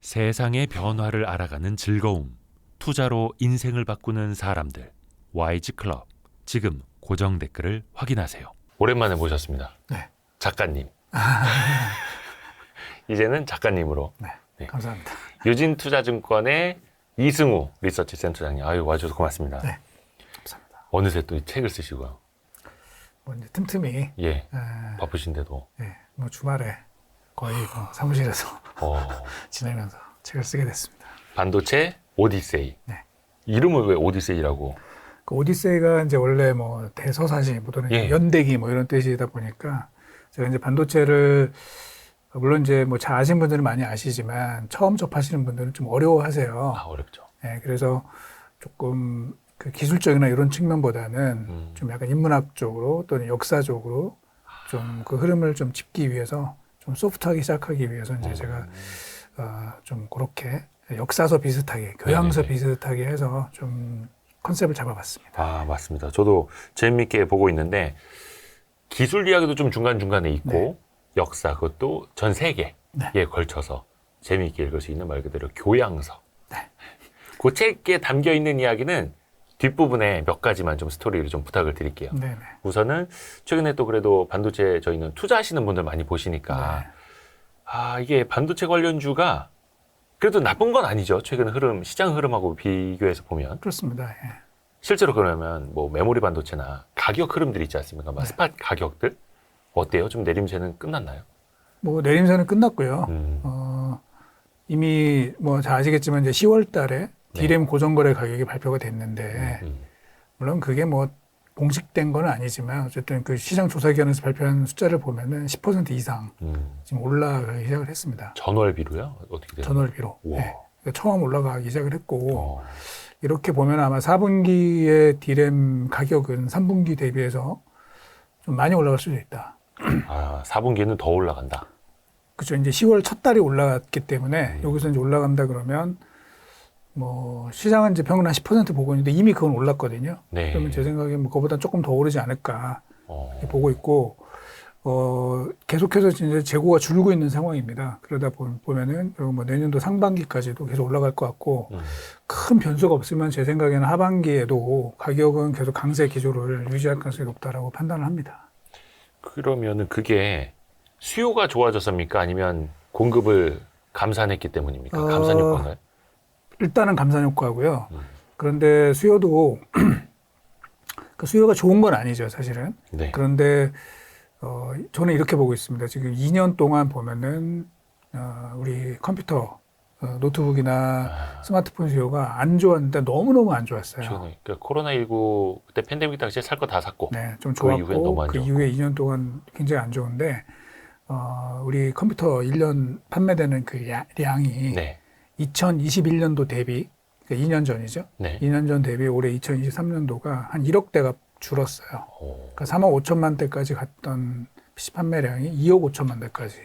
세상의 변화를 알아가는 즐거움, 투자로 인생을 바꾸는 사람들, YG 클럽. 지금 고정 댓글을 확인하세요. 오랜만에 모셨습니다. 네. 작가님. 이제는 작가님으로. 네. 네. 감사합니다. 유진투자증권의 이승우 리서치 센터장님. 아유, 와주셔서 고맙습니다. 네. 감사합니다. 어느새 또 이 책을 쓰시고요. 뭐 이제 틈틈이. 예. 바쁘신데도. 네. 뭐 주말에 거의 뭐 사무실에서 지내면서 책을 쓰게 됐습니다. 반도체 오디세이. 네. 이름을 왜 오디세이라고? 그 오디세이가 이제 원래 뭐 대서사시 또는 예. 연대기 뭐 이런 뜻이다 보니까 제가 이제 반도체를 물론 이제 뭐 잘 아시는 분들은 많이 아시지만 처음 접하시는 분들은 좀 어려워하세요. 아, 어렵죠. 네, 그래서 조금 그 기술적이나 이런 측면보다는 좀 약간 인문학적으로 또는 역사적으로 좀 그 흐름을 좀 짚기 위해서 좀 소프트하게 시작하기 위해서 이제 제가 좀 그렇게 역사서 비슷하게 교양서 네네네. 비슷하게 해서 좀 컨셉을 잡아봤습니다. 아, 맞습니다. 저도 재미있게 보고 있는데 기술 이야기도 좀 중간중간에 있고 네. 역사 그것도 전 세계에 네. 걸쳐서 재미있게 읽을 수 있는 말 그대로 교양서. 네. 그 책에 담겨 있는 이야기는 뒷부분에 몇 가지만 좀 스토리를 좀 부탁을 드릴게요. 네네. 우선은 최근에 또 그래도 반도체 저희는 투자하시는 분들 많이 보시니까 네. 아, 이게 반도체 관련주가 그래도 나쁜 건 아니죠. 최근 흐름, 시장 흐름하고 비교해서 보면. 그렇습니다. 예. 실제로 그러면 뭐 메모리 반도체나 가격 흐름들이 있지 않습니까? 막 네. 스팟 가격들 어때요? 좀 내림세는 끝났나요? 뭐 내림세는 끝났고요. 이미 뭐 잘 아시겠지만 이제 10월 달에 D램 고정거래 가격이 발표가 됐는데 물론 그게 뭐 공식된 건 아니지만 어쨌든 그 시장 조사기관에서 발표한 숫자를 보면은 10% 이상 지금 올라가기 시작을 했습니다. 전월비로요? 어떻게 돼요? 전월비로. 우와. 네. 그러니까 처음 올라가기 시작을 했고 어. 이렇게 보면 아마 4분기의 D램 가격은 3분기 대비해서 좀 많이 올라갈 수도 있다. 아, 4분기에는 더 올라간다. 그렇죠. 이제 10월 첫 달이 올라갔기 때문에 여기서 이제 올라간다 그러면 뭐 시장은 이제 평균 한 10% 보고 있는데 이미 그건 올랐거든요. 네. 그러면 제 생각에 뭐 그거보다 조금 더 오르지 않을까 이렇게 보고 있고 계속해서 이제 재고가 줄고 있는 상황입니다. 그러다 보면은 그리고 뭐 내년도 상반기까지도 계속 올라갈 것 같고 큰 변수가 없으면 제 생각에는 하반기에도 가격은 계속 강세 기조를 유지할 가능성이 높다라고 판단을 합니다. 그러면은 그게 수요가 좋아졌습니까? 아니면 공급을 감산했기 때문입니까? 감산 효과인가요? 일단은 감산 효과고요. 그런데 수요도 그 수요가 좋은 건 아니죠, 사실은. 네. 그런데 저는 이렇게 보고 있습니다. 지금 2년 동안 보면은 우리 컴퓨터, 노트북이나 스마트폰 수요가 안 좋았는데 너무너무 안 좋았어요. 그러니까 코로나19 그때 팬데믹 당시에 살 거 다 샀고 네, 좀 그 이후엔 너무 좋았고 안 그 좋았고. 이후에 2년 동안 굉장히 안 좋은데 우리 컴퓨터 1년 판매되는 그 량이 네. 2021년도 대비 그러니까 2년 전이죠. 네. 2년 전 대비 올해 2023년도가 한 1억 대가 줄었어요. 오. 그러니까 3억 5천만 대까지 갔던 PC 판매량이 2억 5천만 대까지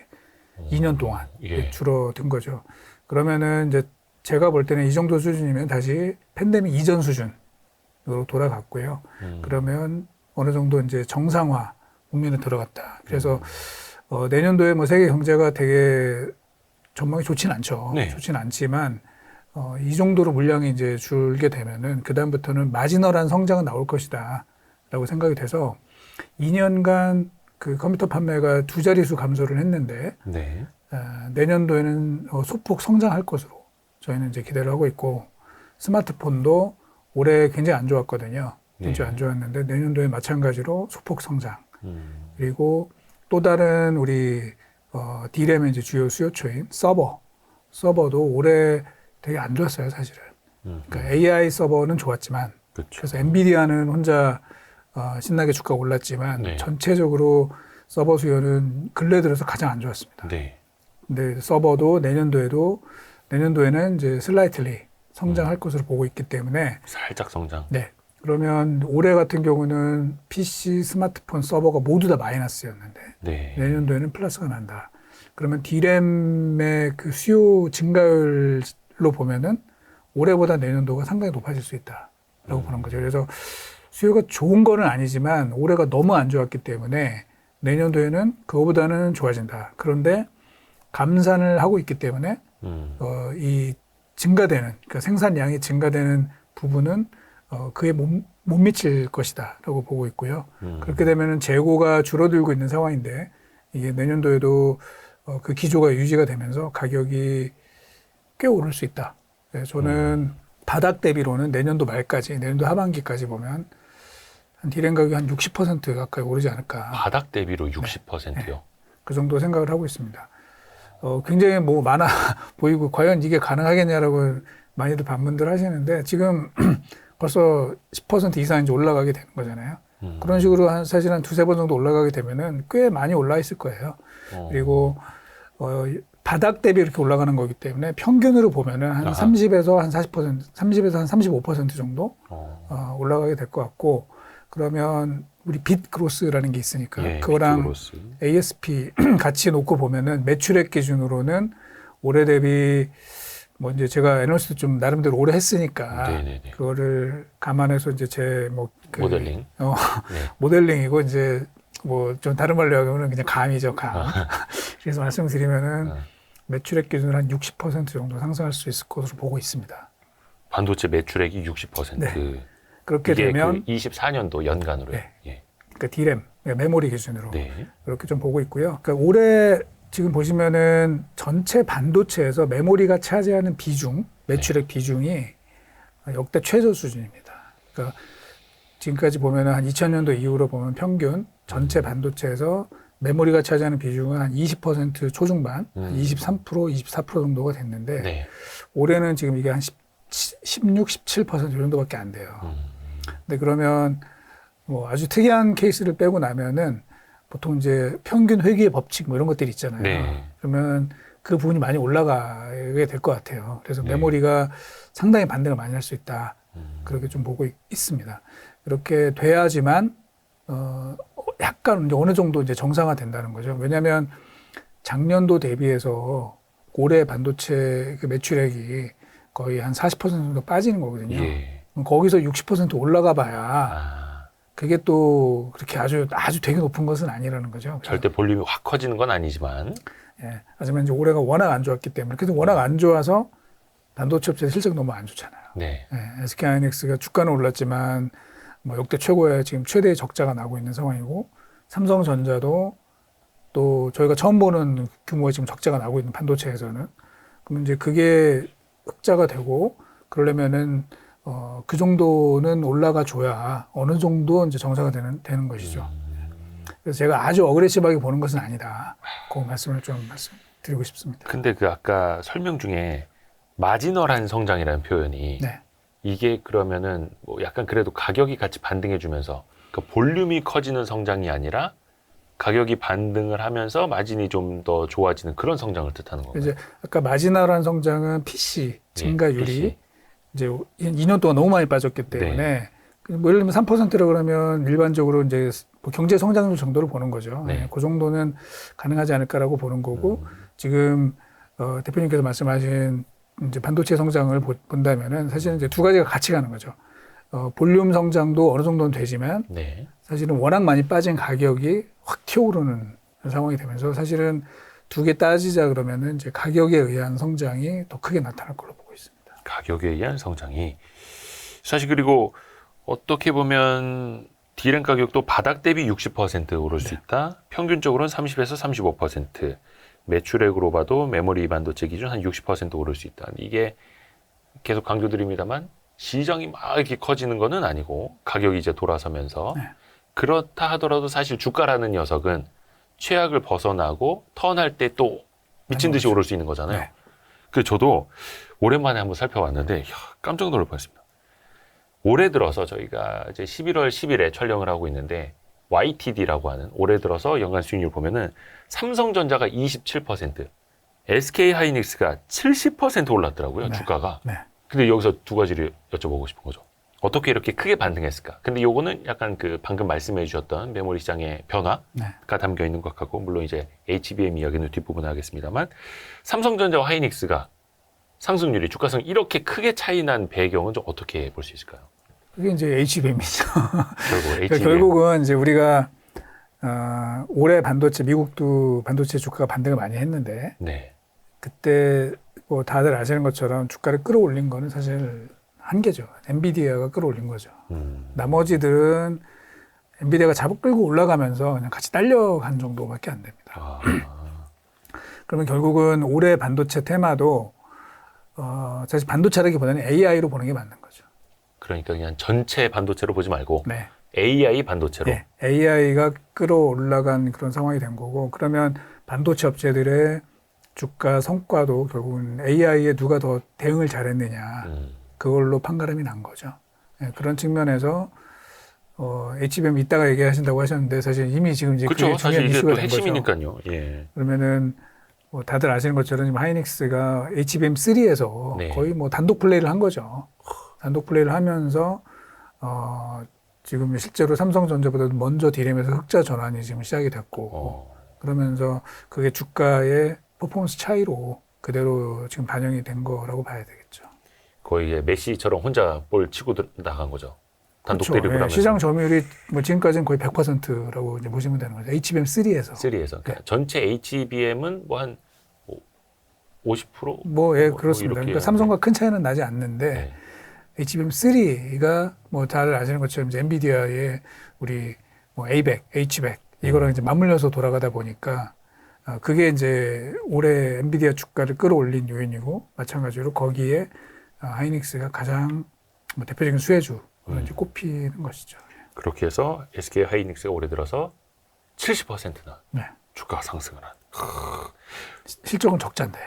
2년 동안 예. 줄어든 거죠. 그러면은 이제 제가 볼 때는 이 정도 수준이면 다시 팬데믹 이전 수준으로 돌아갔고요. 그러면 어느 정도 이제 정상화 국면에 들어갔다. 그래서 내년도에 뭐 세계 경제가 되게 전망이 좋진 않죠. 네. 좋진 않지만 이 정도로 물량이 이제 줄게 되면은 그 다음부터는 마지널한 성장은 나올 것이다라고 생각이 돼서 2년간 그 컴퓨터 판매가 두 자릿수 감소를 했는데 네. 내년도에는 소폭 성장할 것으로 저희는 이제 기대를 하고 있고 스마트폰도 올해 굉장히 안 좋았거든요. 굉장히 안 좋았는데 내년도에 마찬가지로 소폭 성장. 그리고 또 다른 우리 D램의 이제 주요 수요처인 서버도 올해 되게 안 좋았어요, 사실은. 그러니까 AI 서버는 좋았지만, 그렇죠. 그래서 엔비디아는 혼자 신나게 주가가 올랐지만 네. 전체적으로 서버 수요는 근래 들어서 가장 안 좋았습니다. 네. 근데 서버도 내년도에는 이제 슬라이틀리 성장할 것으로 보고 있기 때문에, 살짝 성장. 네. 그러면 올해 같은 경우는 PC, 스마트폰, 서버가 모두 다 마이너스였는데 네. 내년도에는 플러스가 난다. 그러면 D램의 그 수요 증가율로 보면은 올해보다 내년도가 상당히 높아질 수 있다라고 보는 거죠. 그래서 수요가 좋은 거는 아니지만 올해가 너무 안 좋았기 때문에 내년도에는 그거보다는 좋아진다. 그런데 감산을 하고 있기 때문에 이 증가되는, 그러니까 생산량이 증가되는 부분은 그에 못 미칠 것이다라고 보고 있고요. 그렇게 되면은 재고가 줄어들고 있는 상황인데 이게 내년도에도 그 기조가 유지가 되면서 가격이 꽤 오를 수 있다. 그래서 저는 바닥 대비로는 내년도 말까지, 내년도 하반기까지 보면 한 디램 가격이 한 60% 가까이 오르지 않을까. 바닥 대비로 60%요? 그 정도 생각을 하고 있습니다. 굉장히 뭐 많아 보이고 과연 이게 가능하겠냐라고 많이들 반문들 하시는데 지금 벌써 10% 이상 이제 올라가게 되는 거잖아요. 그런 식으로 사실 한 두세 번 정도 올라가게 되면은 꽤 많이 올라 있을 거예요. 그리고 바닥 대비 이렇게 올라가는 거기 때문에 평균으로 보면은 한 30에서 한 40%, 30에서 한 35% 정도 올라가게 될 것 같고, 그러면 우리 빗 그로스라는 게 있으니까 예, 그거랑 ASP 같이 놓고 보면은 매출액 기준으로는 올해 대비 뭐 이제 제가 애널리스트 좀 나름대로 오래 했으니까 네네네. 그거를 감안해서 이제 제 뭐 모델링 네. 모델링이고 이제 뭐 좀 다른 말로 하면 그냥 감이죠, 감. 그래서 말씀드리면은 매출액 기준으로 한 60% 정도 상승할 수 있을 것으로 보고 있습니다. 반도체 매출액이 60%. 네. 그렇게 이게 되면 그 24년도 연간으로요. 네. 예. 그러니까 디램, 그러니까 메모리 기준으로 네. 그렇게 좀 보고 있고요. 그러니까 올해 지금 보시면은 전체 반도체에서 메모리가 차지하는 비중, 매출액 비중이 역대 최저 수준입니다. 그러니까 지금까지 보면은 한 2000년도 이후로 보면 평균 전체 반도체에서 메모리가 차지하는 비중은 한 20% 초중반, 한 23%, 24% 정도가 됐는데 네. 올해는 지금 이게 한 16, 17% 정도밖에 안 돼요. 근데 그러면 뭐 아주 특이한 케이스를 빼고 나면은 보통 이제 평균 회귀의 법칙 뭐 이런 것들이 있잖아요. 네. 그러면 그 부분이 많이 올라가게 될 것 같아요. 그래서 네. 메모리가 상당히 반등을 많이 할 수 있다. 그렇게 좀 보고 있습니다. 이렇게 돼야지만 약간 이제 어느 정도 이제 정상화 된다는 거죠. 왜냐하면 작년도 대비해서 올해 반도체 그 매출액이 거의 한 40% 정도 빠지는 거거든요. 예. 거기서 60% 올라가 봐야 그게 또 그렇게 아주 되게 높은 것은 아니라는 거죠. 절대 볼륨이 확 커지는 건 아니지만. 예. 하지만 이제 올해가 워낙 안 좋았기 때문에, 그래서 워낙 안 좋아서 반도체 업체 실적 너무 안 좋잖아요. 네. 예. SK하이닉스가 주가는 올랐지만 뭐 역대 최고의 지금 최대의 적자가 나고 있는 상황이고, 삼성전자도 또 저희가 처음 보는 규모의 지금 적자가 나고 있는 반도체에서는, 그럼 이제 그게 흑자가 되고 그러려면은 그 정도는 올라가 줘야 어느 정도 이제 정상화 되는 것이죠. 그래서 제가 아주 어그레시브하게 보는 것은 아니다. 그 말씀을 좀 말씀드리고 싶습니다. 근데 그 아까 설명 중에 마지널한 성장이라는 표현이 네. 이게 그러면은 뭐 약간 그래도 가격이 같이 반등해 주면서 그 볼륨이 커지는 성장이 아니라 가격이 반등을 하면서 마진이 좀 더 좋아지는 그런 성장을 뜻하는 건가요? 이제 아까 마지널한 성장은 PC 증가율이 PC. 이제 2년 동안 너무 많이 빠졌기 때문에 뭐 예를 들면 3%라 그러면 일반적으로 이제 뭐 경제 성장률 정도를 보는 거죠. 네. 그 정도는 가능하지 않을까라고 보는 거고, 지금 대표님께서 말씀하신 이제 반도체 성장을 본다면은 사실은 이제 두 가지가 같이 가는 거죠. 볼륨 성장도 어느 정도는 되지만 네. 사실은 워낙 많이 빠진 가격이 확 튀어오르는 상황이 되면서 사실은 두 개 따지자 그러면은 이제 가격에 의한 성장이 더 크게 나타날 걸로 보고 있습니다. 가격에 의한 성장이 사실, 그리고 어떻게 보면 D램 가격도 바닥 대비 60% 오를 수 있다. 평균적으로는 30에서 35%. 매출액으로 봐도 메모리 반도체 기준 한 60% 오를 수 있다. 이게 계속 강조드립니다만 시장이 막 이렇게 커지는 거는 아니고 가격이 이제 돌아서면서 그렇다 하더라도 사실 주가라는 녀석은 최악을 벗어나고 턴할 때 또 미친 듯이 오를 수 있는 거잖아요. 네. 그래서 저도 오랜만에 한번 살펴봤는데 깜짝 놀랄 뻔했습니다. 올해 들어서 저희가 이제 11월 10일에 촬영을 하고 있는데 YTD라고 하는 올해 들어서 연간 수익률 보면은 삼성전자가 27%, SK하이닉스가 70% 올랐더라고요. 네. 주가가. 네. 근데 여기서 두 가지를 여쭤보고 싶은 거죠. 어떻게 이렇게 크게 반등했을까? 근데 요거는 약간 그 방금 말씀해 주셨던 메모리 시장의 변화가 네. 담겨 있는 것 같고, 물론 이제 HBM 이야기는 뒷부분에 하겠습니다만, 삼성전자와 하이닉스가 상승률이 주가성 이렇게 크게 차이 난 배경은 좀 어떻게 볼 수 있을까요? 그게 이제 HBM이죠. 결국 그러니까 HBM. 결국은 이제 우리가 올해 반도체, 미국도 반도체 주가가 반등을 많이 했는데 네. 그때 뭐 다들 아시는 것처럼 주가를 끌어올린 거는 사실 한계죠. 엔비디아가 끌어올린 거죠. 나머지들은 엔비디아가 잡아 끌고 올라가면서 그냥 같이 딸려간 정도밖에 안 됩니다. 아, 그러면 결국은 올해 반도체 테마도 사실 반도체라기보다는 AI로 보는 게 맞는 거죠. 그러니까 그냥 전체 반도체로 보지 말고 네. AI 반도체로. 네. AI가 끌어올라간 그런 상황이 된 거고, 그러면 반도체 업체들의 주가 성과도 결국은 AI에 누가 더 대응을 잘했느냐, 그걸로 판가름이 난 거죠. 네, 그런 측면에서 HBM 이따가 얘기하신다고 하셨는데 사실 이미 지금 이제 그렇죠. 그게 사실 중요한 이게 이슈가 또 된 거죠. 핵심이니까요. 예. 그러면은 뭐 다들 아시는 것처럼 지금 하이닉스가 HBM3에서 네. 거의 뭐 단독 플레이를 한 거죠. 단독 플레이를 하면서 지금 실제로 삼성전자보다도 먼저 D램에서 흑자 전환이 지금 시작이 됐고 그러면서 그게 주가의 퍼포먼스 차이로 그대로 지금 반영이 된 거라고 봐야 되겠죠. 거의 이제 메시처럼 혼자 볼 치고 나간 거죠. 단독 그렇죠. 대립을 예, 하면서. 시장 점유율이 뭐 지금까지는 거의 100%라고 이제 보시면 되는 거죠. HBM3에서. 3에서. 그러니까 전체 HBM은 뭐 한 50%? 뭐, 예, 그렇습니다. 이렇게 그러니까 삼성과 큰 차이는 나지 않는데 네. HBM3가 뭐 다들 아시는 것처럼 이제 엔비디아의 우리 뭐 A100, H100 이거랑 이제 맞물려서 돌아가다 보니까 그게 이제 올해 엔비디아 주가를 끌어올린 요인이고 마찬가지로 거기에 하이닉스가 가장 뭐 대표적인 수혜주로 이제 꼽히는 것이죠. 그렇게 해서 SK 하이닉스가 올해 들어서 70%나 네. 주가가 상승을 한. 실적은 적자인데.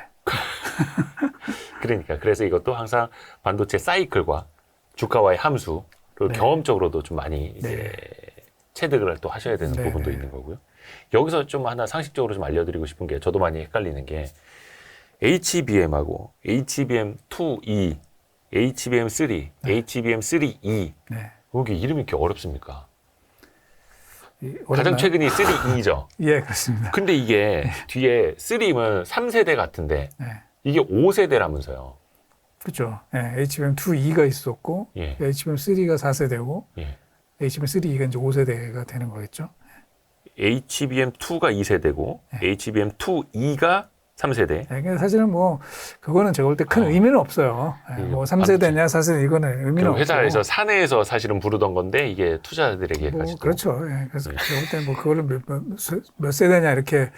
그러니까 그래서 이것도 항상 반도체 사이클과 주가와의 함수를 네. 경험적으로도 좀 많이 이제 체득을 또 하셔야 되는 네. 부분도 있는 거고요. 여기서 좀 하나 상식적으로 좀 알려드리고 싶은 게 저도 많이 헷갈리는 게 HBM하고 HBM2E, HBM3, HBM3E 네. 이게 이름이 이렇게 어렵습니까? 가장 어렵나요? 최근이 3E죠. 예, 그렇습니다. 근데 이게 뒤에 3는 3세대 같은데 네. 이게 5세대라면서요. 그렇죠. 예, HBM2E가 있었고 예. HBM3가 4세대고 예. HBM3E가 이제 5세대가 되는 거겠죠. HBM2가 2세대고 HBM2E가 3세대. 예, 그러니까 사실은 뭐 그거는 제가 볼 때 큰 의미는 없어요. 예, 뭐 3세대냐 4세대 이거는 의미는 없고. 회사에서 사내에서 사실은 부르던 건데 이게 투자자들에게까지 뭐 그렇죠. 예, 그래서 제가 볼 때 뭐 그거를 몇 세대냐 이렇게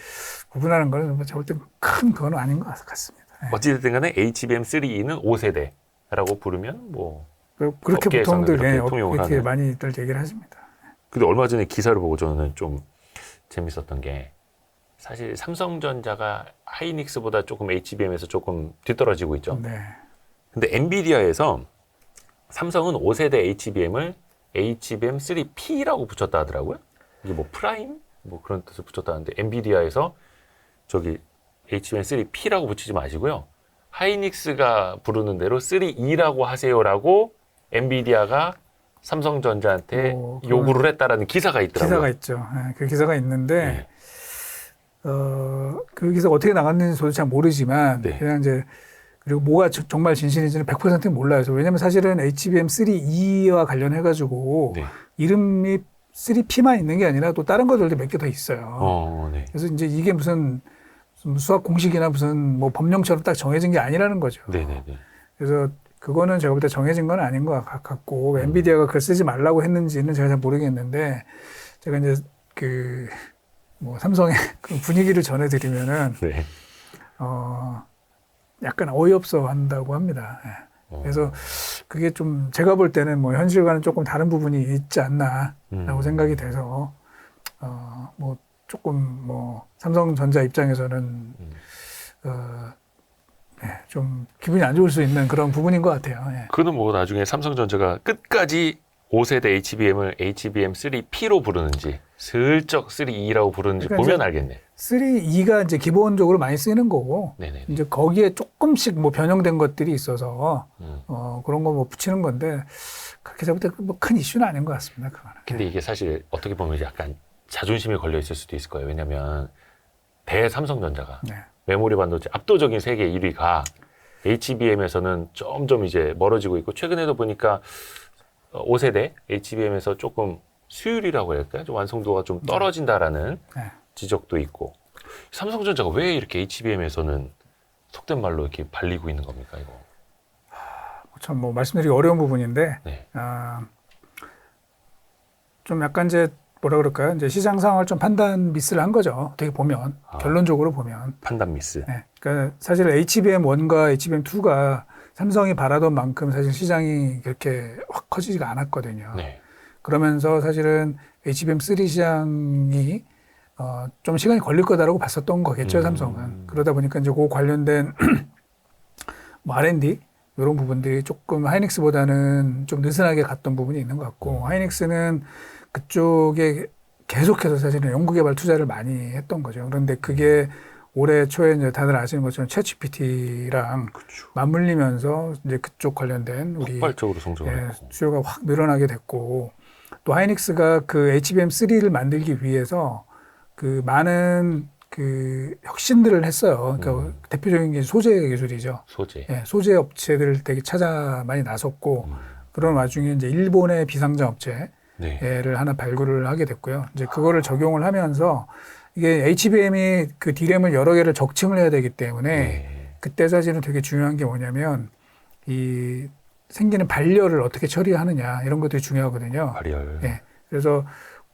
구분하는 거는 제가 볼 때 큰 그건 아닌 것 같습니다. 예. 어찌됐든 간에 HBM3E는 5세대라고 부르면 뭐 그렇게 업계에서는 보통들 그렇게 통용을 이렇게 하는. 많이들 얘기를 하십니다. 근데 얼마 전에 기사를 보고 저는 좀 재밌었던 게 사실 삼성전자가 하이닉스보다 조금 HBM에서 조금 뒤떨어지고 있죠. 네. 근데 엔비디아에서 삼성은 5세대 HBM을 HBM3P라고 붙였다 하더라고요. 이게 뭐 프라임? 뭐 그런 뜻을 붙였다는데 엔비디아에서 저기 HBM3P라고 붙이지 마시고요. 하이닉스가 부르는 대로 3E라고 하세요라고 엔비디아가 삼성전자한테 요구를 했다라는 기사가 있더라고요. 기사가 있죠. 예, 그 기사가 있는데 네. 그 기사가 어떻게 나갔는지 저도 잘 모르지만 네. 그냥 이제 그리고 뭐가 정말 진실인지는 100% 몰라요. 왜냐하면 사실은 HBM3E와 관련해 가지고 네. 이름이 3P만 있는 게 아니라 또 다른 것들도 몇 개 더 있어요. 네. 그래서 이제 이게 무슨 수학 공식이나 무슨 뭐 법령처럼 딱 정해진 게 아니라는 거죠. 네네네. 그래서 그거는 제가 볼 때 정해진 건 아닌 것 같고 엔비디아가 그걸 쓰지 말라고 했는지는 제가 잘 모르겠는데 제가 이제 그 뭐 삼성의 그 분위기를 전해드리면은 네. 약간 어이없어 한다고 합니다. 예. 그래서 그게 좀 제가 볼 때는 뭐 현실과는 조금 다른 부분이 있지 않나라고 생각이 돼서 뭐 조금 뭐 삼성전자 입장에서는 좀 기분이 안 좋을 수 있는 그런 부분인 것 같아요. 예. 그는 뭐 나중에 삼성전자가 끝까지 5세대 HBM을 HBM3P로 부르는지 슬쩍 3E라고 부르는지 그러니까 보면 알겠네. 3E가 이제 기본적으로 많이 쓰이는 거고 네네. 이제 거기에 조금씩 뭐 변형된 것들이 있어서 그런 거 뭐 붙이는 건데 그렇게 잡을 때 뭐 큰 이슈는 아닌 것 같습니다. 그거는. 근데 이게 사실 어떻게 보면 약간 자존심이 걸려 있을 수도 있을 거예요. 왜냐하면 대삼성전자가 네. 메모리 반도체 압도적인 세계 1위가 HBM에서는 점점 이제 멀어지고 있고 최근에도 보니까 5세대 HBM에서 조금 수율이라고 해야 할까요? 좀 완성도가 좀 떨어진다라는 네. 지적도 있고 삼성전자가 왜 이렇게 HBM에서는 속된 말로 이렇게 발리고 있는 겁니까, 이거? 참 뭐 말씀드리기 어려운 부분인데 네. 좀 약간 이제 뭐라 그럴까요? 이제 시장 상황을 좀 판단 미스를 한 거죠. 어떻게 보면 결론적으로 보면. 판단 미스. 네. 그러니까 사실 HBM1과 HBM2가 삼성이 바라던 만큼 사실 시장이 그렇게 확 커지지가 않았거든요. 네. 그러면서 사실은 HBM3 시장이 좀 시간이 걸릴 거다라고 봤었던 거겠죠, 삼성은. 그러다 보니까 이제 그 관련된 뭐 R&D 이런 부분들이 조금 하이닉스보다는 좀 느슨하게 갔던 부분이 있는 것 같고, 하이닉스는 그쪽에 계속해서 사실은 연구개발 투자를 많이 했던 거죠. 그런데 그게 올해 초에 이제 다들 아시는 것처럼 챗GPT랑 맞물리면서 이제 그쪽 관련된 우리 폭발적으로 성장을 했고. 수요가 확 늘어나게 됐고, 또 하이닉스가 그 HBM3를 만들기 위해서 그 많은 그 혁신들을 했어요. 그러니까 대표적인 게 소재 기술이죠. 소재. 예, 소재 업체들을 되게 찾아 많이 나섰고, 그런 와중에 이제 일본의 비상장 업체를 네. 하나 발굴을 하게 됐고요. 이제 그거를 적용을 하면서 이게 HBM이 그 D램을 여러 개를 적층을 해야 되기 때문에 네. 그때 사실은 되게 중요한 게 뭐냐면 이 생기는 발열을 어떻게 처리하느냐 이런 것들이 중요하거든요. 발열. 예. 그래서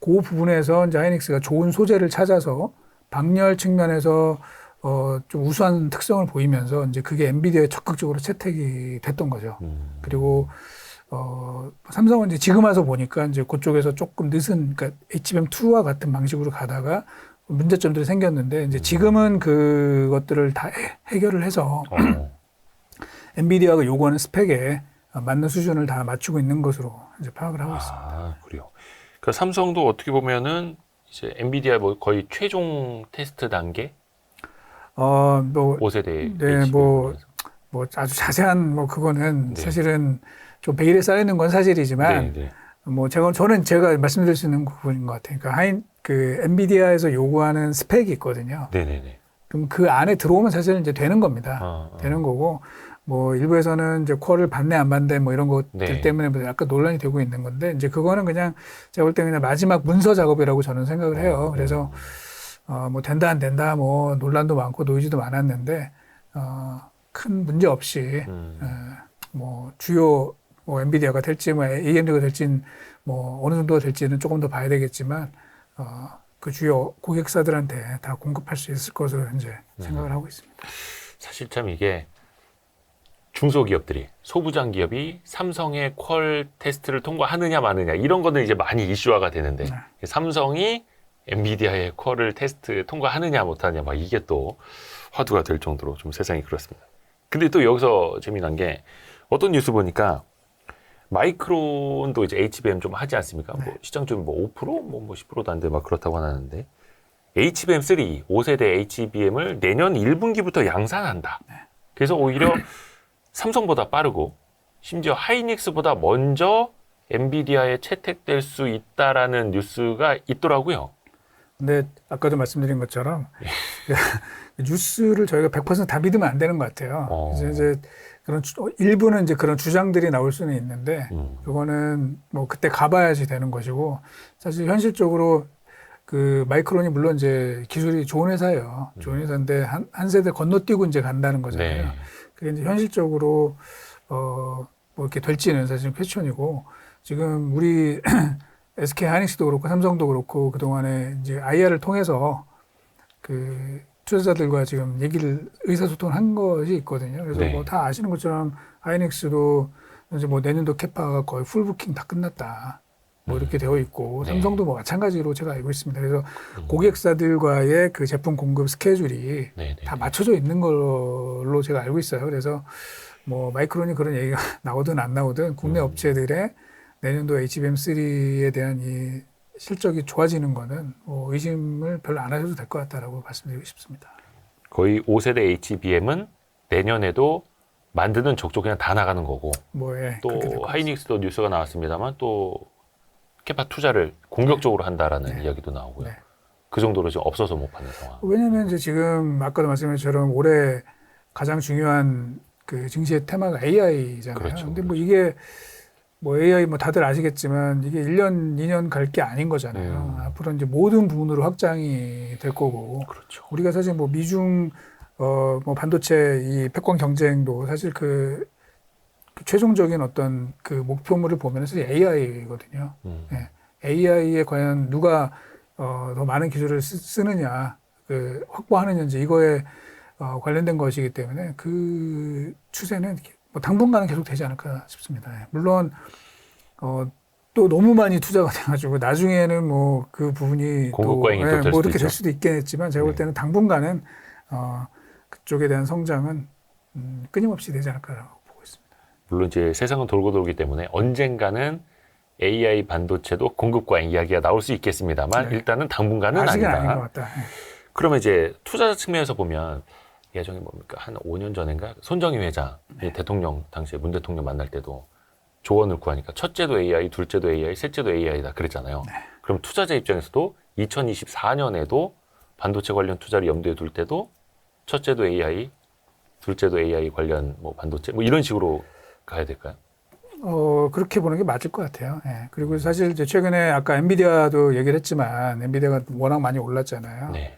그 부분에서 이제 하이닉스가 좋은 소재를 찾아서 방열 측면에서 좀 우수한 특성을 보이면서 이제 그게 엔비디아에 적극적으로 채택이 됐던 거죠. 그리고 삼성은 이제 지금 와서 보니까 이제 그쪽에서 조금 늦은, 그러니까 HBM2와 같은 방식으로 가다가 문제점들이 생겼는데 이제 지금은 그것들을 다 해결을 해서 엔비디아가 요구하는 스펙에 맞는 수준을 다 맞추고 있는 것으로 이제 파악을 하고 있습니다. 아, 그래요. 그 삼성도 어떻게 보면은 이제 엔비디아 뭐 거의 최종 테스트 단계 뭐 5세대 네, 뭐 아주 자세한 뭐 그거는 네. 사실은 좀 베일에 쌓여 있는 건 사실이지만 네, 네. 뭐 저는 제가 말씀드릴 수 있는 부분인 것 같아요. 그러니까 그 엔비디아에서 요구하는 스펙이 있거든요. 네, 네, 네. 그럼 그 안에 들어오면 사실은 이제 되는 겁니다. 되는 거고 뭐 일부에서는 이제 퀄을 받네 안 받네 뭐 이런 것들 네. 때문에 뭐 약간 논란이 되고 있는 건데 이제 그거는 그냥 제가 볼 때 그냥 마지막 문서 작업이라고 저는 생각을 해요. 그래서 뭐 된다 안 된다 뭐 논란도 많고 노이즈도 많았는데 큰 문제 없이 뭐 주요 뭐 엔비디아가 될지 뭐 AMD가 될지는 뭐 어느 정도가 될지는 조금 더 봐야 되겠지만 그 주요 고객사들한테 다 공급할 수 있을 것으로 현재 생각을 하고 있습니다. 사실 참 이게 중소기업들이 소부장 기업이 삼성의 퀄 테스트를 통과하느냐 마느냐 이런 거는 이제 많이 이슈화가 되는데 삼성이 엔비디아의 퀄을 테스트 통과하느냐 못하느냐 막 이게 또 화두가 될 정도로 좀 세상이 그렇습니다. 근데 또 여기서 재미난 게 어떤 뉴스 보니까 마이크론도 이제 HBM 좀 하지 않습니까? 뭐 시장 좀 뭐 5%? 뭐 10%도 안 돼 막 그렇다고 하는데 HBM3 5세대 HBM을 내년 1분기부터 양산한다. 그래서 오히려 삼성보다 빠르고 심지어 하이닉스보다 먼저 엔비디아에 채택될 수 있다라는 뉴스가 있더라고요. 근데 아까도 말씀드린 것처럼 뉴스를 저희가 100%다 믿으면 안 되는 것 같아요. 그래서 이제 그런 일부는 이제 그런 주장들이 나올 수는 있는데 그거는 뭐 그때 가봐야지 되는 것이고 사실 현실적으로 그 마이크론이 물론 이제 기술이 좋은 회사예요. 좋은 회사인데 한 세대 건너뛰고 이제 간다는 거잖아요. 네. 그게 이제 현실적으로 뭐 이렇게 될지는 사실 퀘스천이고 지금 우리 SK 하이닉스도 그렇고 삼성도 그렇고 그동안에 이제 IR을 통해서 그 투자자들과 지금 얘기를 의사소통을 한 것이 있거든요. 그래서 네. 뭐 다 아시는 것처럼 하이닉스도 이제 뭐 내년도 캐파가 거의 풀부킹 다 끝났다. 뭐 이렇게 되어 있고 삼성도 뭐 마찬가지로 제가 알고 있습니다. 그래서 고객사들과의 그 제품 공급 스케줄이 다 맞춰져 있는 걸로 제가 알고 있어요. 그래서 뭐 마이크론이 그런 얘기가 나오든 안 나오든 국내 업체들의 내년도 HBM3에 대한 이 실적이 좋아지는 거는 뭐 의심을 별로 안 하셔도 될 것 같다라고 말씀드리고 싶습니다. 거의 5세대 HBM은 내년에도 만드는 족족 그냥 다 나가는 거고 뭐 예, 또 하이닉스도 뉴스가 나왔습니다만 또 캐파 투자를 공격적으로 한다라는 이야기도 나오고요. 그 정도로 지금 없어서 못 파는 상황. 왜냐하면 이제 지금 아까도 말씀드린 것처럼 올해 가장 중요한 그 증시의 테마가 AI잖아요. 그렇죠, 근데 뭐 이게 뭐 AI 뭐 다들 아시겠지만 이게 1년, 2년 갈 게 아닌 거잖아요. 앞으로 이제 모든 부분으로 확장이 될 거고. 그렇죠. 우리가 사실 뭐 미중 뭐 반도체 이 패권 경쟁도 사실 그 최종적인 어떤 그 목표물을 보면 사실 AI거든요. 예. AI에 과연 누가 더 많은 기술을 쓰느냐, 그 확보하느냐 이제 이거에 관련된 것이기 때문에 그 추세는 뭐 당분간은 계속 되지 않을까 싶습니다. 예. 물론 또 너무 많이 투자가 돼가지고 나중에는 뭐 그 부분이 공급 과잉이 또 될 뭐 수도 이렇게 될 있죠. 수도 있겠지만 제가 볼 때는 당분간은 그쪽에 대한 성장은 끊임없이 되지 않을까라고 보고 있습니다. 물론 이제 세상은 돌고 돌기 때문에 언젠가는 AI 반도체도 공급 과잉 이야기가 나올 수 있겠습니다만 네. 일단은 당분간은 아직은 아니다. 아닌 것 같다. 예. 그러면 이제 투자자 측면에서 보면 예전에 뭡니까 한 5년 전인가 손정희 회장 대통령 당시에 문 대통령 만날 때도 조언을 구하니까 첫째도 AI, 둘째도 AI, 셋째도 AI다 그랬잖아요. 그럼 투자자 입장에서도 2024년에도 반도체 관련 투자를 염두에 둘 때도 첫째도 AI, 둘째도 AI 관련 뭐 반도체 뭐 이런 식으로 가야 될까요? 그렇게 보는 게 맞을 것 같아요. 예. 그리고 사실 이제 최근에 아까 엔비디아도 얘기를 했지만 엔비디아가 워낙 많이 올랐잖아요. 네.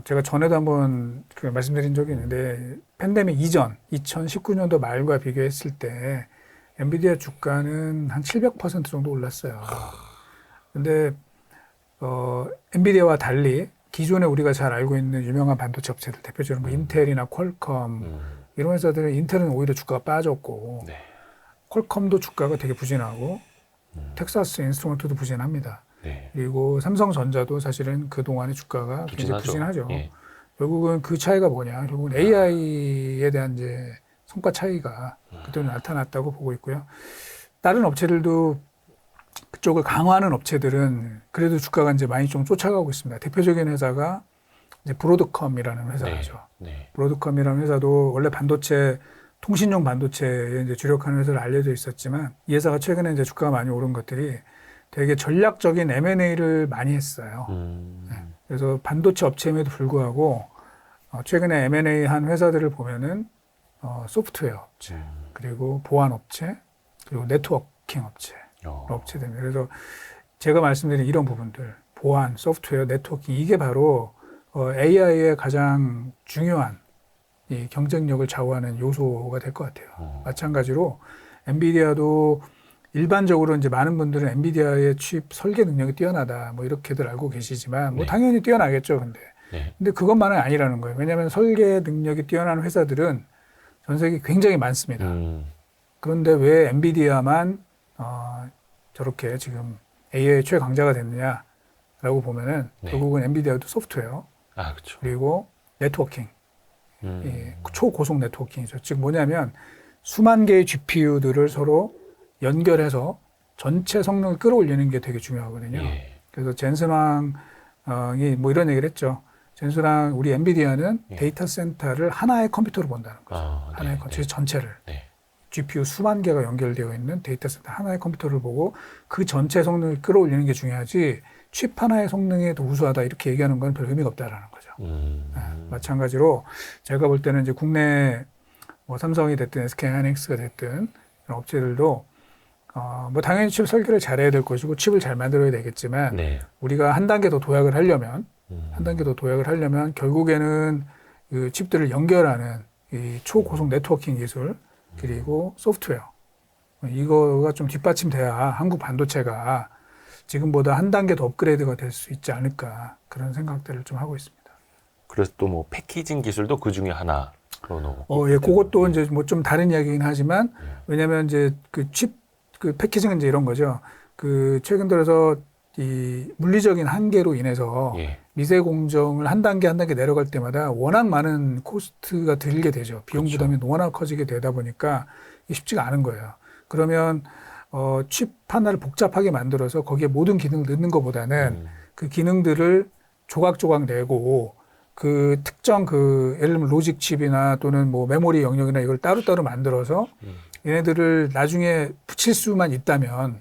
제가 전에도 한번 그 말씀드린 적이 있는데 팬데믹 이전 2019년도 말과 비교했을 때 엔비디아 주가는 한 700% 정도 올랐어요. 근데 엔비디아와 달리 기존에 우리가 잘 알고 있는 유명한 반도체 업체들 대표적으로 뭐 인텔이나 퀄컴 이런 회사들은 인텔은 오히려 주가가 빠졌고 네. 퀄컴도 주가가 되게 부진하고 텍사스 인스트루먼트도 부진합니다. 네. 그리고 삼성전자도 사실은 그동안의 주가가 굉장히 부진하죠. 예. 결국은 그 차이가 뭐냐. 결국은 AI에 대한 이제 성과 차이가 그때는 나타났다고 보고 있고요. 다른 업체들도 그쪽을 강화하는 업체들은 그래도 주가가 이제 많이 좀 쫓아가고 있습니다. 대표적인 회사가 이제 브로드컴이라는 회사죠. 네. 브로드컴이라는 회사도 원래 반도체 통신용 반도체에 이제 주력하는 회사로 알려져 있었지만 이 회사가 최근에 이제 주가가 많이 오른 것들이 되게 전략적인 M&A를 많이 했어요. 그래서 반도체 업체임에도 불구하고 최근에 M&A 한 회사들을 보면은 소프트웨어 업체, 그리고 보안 업체, 그리고 네트워킹 업체, 업체들입니다. 그래서 제가 말씀드린 이런 부분들, 보안, 소프트웨어, 네트워킹 이게 바로 AI의 가장 중요한 이 경쟁력을 좌우하는 요소가 될 것 같아요. 마찬가지로 엔비디아도 일반적으로 이제 많은 분들은 엔비디아의 칩 설계 능력이 뛰어나다 뭐 이렇게들 알고 계시지만 뭐 네. 당연히 뛰어나겠죠. 네. 근데 그것만은 아니라는 거예요. 왜냐하면 설계 능력이 뛰어난 회사들은 전 세계 굉장히 많습니다. 그런데 왜 엔비디아만 저렇게 지금 AI의 최강자가 됐느냐라고 보면은 네. 결국은 엔비디아도 소프트웨어 그렇죠. 그리고 네트워킹 초고속 네트워킹이죠. 즉 뭐냐면 수만 개의 GPU들을 서로 연결해서 전체 성능을 끌어올리는 게 되게 중요하거든요. 예. 그래서 젠슨왕이 뭐 이런 얘기를 했죠. 젠슨왕 우리 엔비디아는 데이터 센터를 하나의 컴퓨터로 본다는 거죠. 하나의 컴퓨터 전체를. GPU 수만 개가 연결되어 있는 데이터 센터 하나의 컴퓨터를 보고 그 전체 성능을 끌어올리는 게 중요하지 칩 하나의 성능이 더 우수하다 이렇게 얘기하는 건 별 의미가 없다라는 거죠. 마찬가지로 제가 볼 때는 이제 국내 뭐 삼성이 됐든 SK하이닉스가 됐든 이런 업체들도 뭐 당연히 칩 설계를 잘해야 될 것이고 칩을 잘 만들어야 되겠지만 우리가 한 단계 더 도약을 하려면 결국에는 그 칩들을 연결하는 이 초고속 네트워킹 기술 그리고 소프트웨어 이거가 좀 뒷받침돼야 한국 반도체가 지금보다 한 단계 더 업그레이드가 될 수 있지 않을까 그런 생각들을 좀 하고 있습니다. 그래서 또 뭐 패키징 기술도 그 중에 하나로 예, 그것도 이제 뭐 좀 다른 이야기긴 하지만 왜냐하면 이제 그 칩 그 패키징은 이제 이런 거죠. 그 최근 들어서 이 물리적인 한계로 인해서 미세 공정을 한 단계 내려갈 때마다 워낙 많은 코스트가 들게 되죠. 비용 부담이 워낙 커지게 되다 보니까 이게 쉽지가 않은 거예요. 그러면 칩 하나를 복잡하게 만들어서 거기에 모든 기능을 넣는 것보다는 그 기능들을 조각조각 내고 그 특정 그 예를 들면 로직 칩이나 또는 뭐 메모리 영역이나 이걸 따로따로 만들어서 얘네들을 나중에 붙일 수만 있다면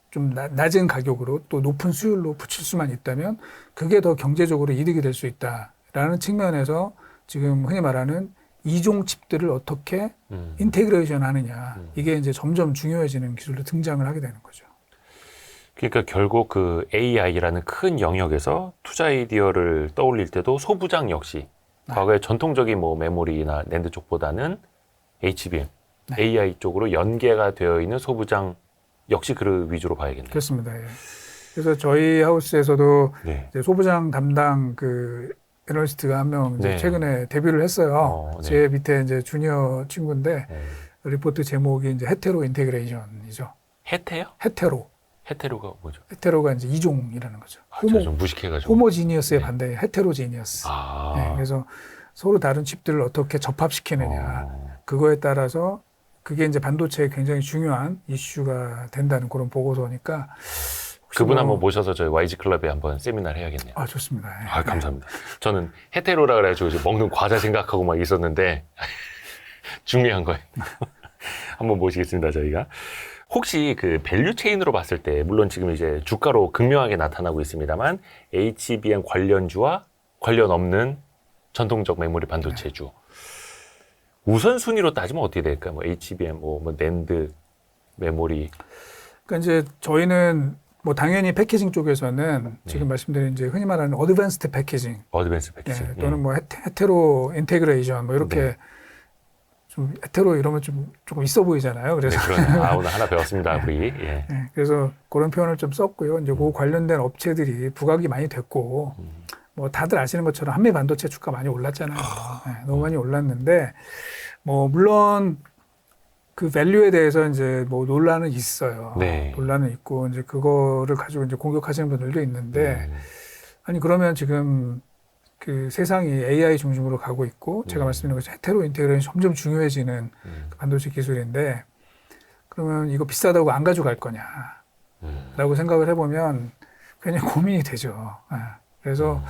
좀 낮은 가격으로 또 높은 수율로 붙일 수만 있다면 그게 더 경제적으로 이득이 될 수 있다라는 측면에서 지금 흔히 말하는 이종 칩들을 어떻게 인테그레이션 하느냐 이게 이제 점점 중요해지는 기술로 등장을 하게 되는 거죠. 그러니까 결국 그 AI라는 큰 영역에서 투자 아이디어를 떠올릴 때도 소부장 역시 과거의 전통적인 뭐 메모리나 낸드 쪽보다는 HBM, 네. AI 쪽으로 연계가 되어 있는 소부장 역시 그 위주로 봐야겠네요. 그렇습니다. 예. 그래서 저희 하우스에서도 네. 이제 소부장 담당 그 애널리스트가 한 명 이제 네. 최근에 데뷔를 했어요. 네. 제 밑에 이제 주니어 친구인데 네. 리포트 제목이 이제 헤테로 인테그레이션이죠. 해태요? 헤테로. 해태로가 뭐죠? 헤테로가 이제 이종이라는 거죠. 아, 제가 좀 무식해가지고. 호모지니어스의 네. 반대 헤테로지니어스. 아. 네, 그래서 서로 다른 칩들을 어떻게 접합시키느냐. 어. 그거에 따라서 그게 이제 반도체에 굉장히 중요한 이슈가 된다는 그런 보고서니까. 그분 한번 모셔서 저희 YG 클럽에 한번 세미나를 해야겠네요. 아, 좋습니다. 예. 아, 감사합니다. 저는 해태로라 그래가지고 이제 먹는 과자 생각하고 막 있었는데 중요한 거예요. 한번 모시겠습니다, 저희가. 혹시 그 밸류 체인으로 봤을 때, 물론 지금 이제 주가로 극명하게 나타나고 있습니다만, HBM 관련주와 관련 없는 전통적 메모리 반도체주. 우선순위로 따지면 어떻게 될까요? 뭐 HBM, 뭐 낸드, 메모리. 그러니까 이제 저희는 뭐 당연히 패키징 쪽에서는 지금 말씀드린 이제 흔히 말하는 어드밴스드 패키징, 어드밴스 패키징. 예, 또는 뭐 헤테로 인테그레이션 뭐 이렇게 네. 좀 헤테로 이러면 좀 조금 있어 보이잖아요. 네, 그래서 그러네요. 아, 오늘 하나 배웠습니다, 우리. 예. 예, 그래서 그런 표현을 좀 썼고요. 이제 그 관련된 업체들이 부각이 많이 됐고 뭐 다들 아시는 것처럼 한미 반도체 주가 많이 올랐잖아요. 예, 너무 많이 올랐는데 뭐 물론 그 밸류에 대해서 이제 뭐 논란은 있어요. 네. 논란은 있고 이제 그거를 가지고 이제 공격하시는 분들도 있는데 아니 그러면 지금 그 세상이 AI 중심으로 가고 있고 제가 말씀드린 것처럼 헤테로 인테그레이션이 점점 중요해지는 그 반도체 기술인데 그러면 이거 비싸다고 안 가져갈 거냐라고 생각을 해보면 굉장히 고민이 되죠. 예. 그래서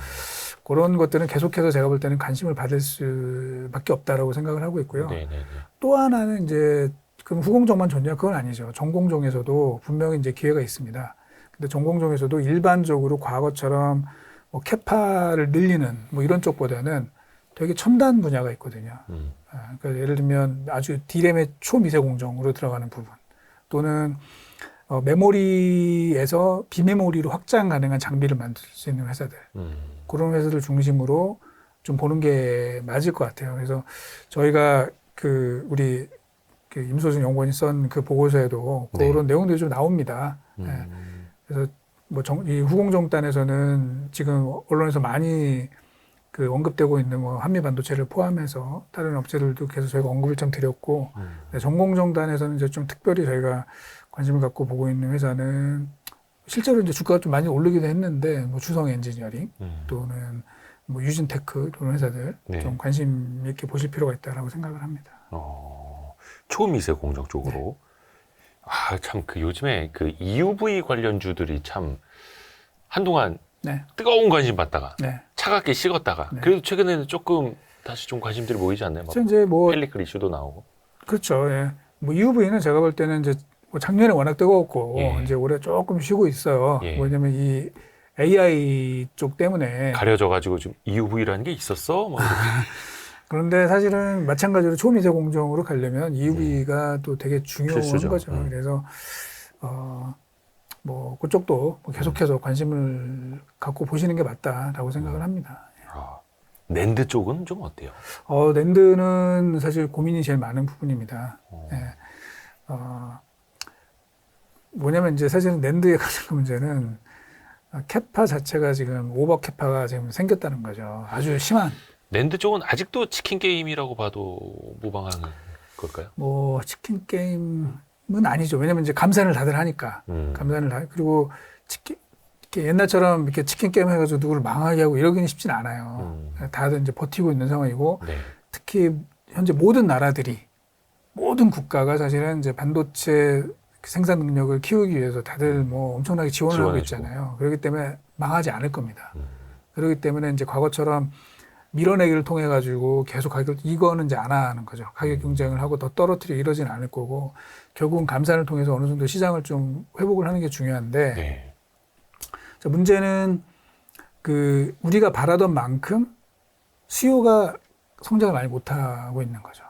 그런 것들은 계속해서 제가 볼 때는 관심을 받을 수밖에 없다라고 생각을 하고 있고요. 네네네. 또 하나는 이제 그럼 후공정만 좋냐? 그건 아니죠. 전공정에서도 분명히 이제 기회가 있습니다. 근데 전공정에서도 일반적으로 과거처럼 뭐 캐파를 늘리는 뭐 이런 쪽보다는 되게 첨단 분야가 있거든요. 그러니까 예를 들면 아주 D램의 초미세 공정으로 들어가는 부분 또는 메모리에서 비메모리로 확장 가능한 장비를 만들 수 있는 회사들 그런 회사들 중심으로 좀 보는 게 맞을 것 같아요. 그래서 저희가 그 우리 그 임소준 연구원이 쓴 그 보고서에도 네. 그런 내용들이 좀 나옵니다. 예. 그래서 뭐 이 후공정단에서는 지금 언론에서 많이 그 언급되고 있는 뭐 한미 반도체를 포함해서 다른 업체들도 계속 저희가 언급을 좀 드렸고 전공정단에서는 이제 좀 특별히 저희가 관심을 갖고 보고 있는 회사는 실제로 이제 주가가 좀 많이 오르기도 했는데 뭐 주성 엔지니어링 또는 뭐 유진테크 이런 회사들 네. 좀 관심 있게 보실 필요가 있다라고 생각을 합니다. 초미세 공정 쪽으로. 아, 참, 그 요즘에 그 EUV 관련주들이 참 한동안 네. 뜨거운 관심 받다가 네. 차갑게 식었다가 네. 그래도 최근에는 조금 다시 좀 관심들이 모이지 않나요? 막 이제 뭐 펠리클 이슈도 나오고. 그렇죠. 예. 뭐 EUV는 제가 볼 때는 이제 뭐 작년에 워낙 뜨거웠고 예. 이제 올해 조금 쉬고 있어요. 예. 왜냐면 이 AI 쪽 때문에 가려져가지고 좀 EUV라는 게 있었어? 뭐 이렇게. 그런데 사실은 마찬가지로 초미세 공정으로 가려면 EUV가 또 되게 중요한 필수죠. 거죠. 그래서 뭐 그쪽도 뭐 계속해서 관심을 갖고 보시는 게 맞다라고 생각을 합니다. 낸드 쪽은 좀 어때요? 낸드는 사실 고민이 제일 많은 부분입니다. 예. 뭐냐면 이제 사실은 낸드의 가장 큰 문제는 캐파 자체가 지금 오버 캐파가 지금 생겼다는 거죠. 아주 심한. 낸드 쪽은 아직도 치킨 게임이라고 봐도 무방한 걸까요? 뭐 치킨 게임은 아니죠. 왜냐면 이제 감산을 다들 하니까. 그리고 치킨 이렇게 옛날처럼 이렇게 치킨 게임 해가지고 누구를 망하게 하고 이러기는 쉽진 않아요. 다들 이제 버티고 있는 상황이고 네. 특히 현재 모든 나라들이 모든 국가가 사실은 이제 반도체 생산 능력을 키우기 위해서 다들 뭐 엄청나게 지원을 하고 있잖아요. 그렇기 때문에 망하지 않을 겁니다. 그렇기 때문에 이제 과거처럼 밀어내기를 통해 가지고 계속 가격 이거는 이제 안 하는 거죠. 가격 경쟁을 하고 더 떨어뜨려 이러지는 않을 거고 결국은 감산을 통해서 어느 정도 시장을 좀 회복을 하는 게 중요한데 네. 자, 문제는 그 우리가 바라던 만큼 수요가 성장을 많이 못 하고 있는 거죠.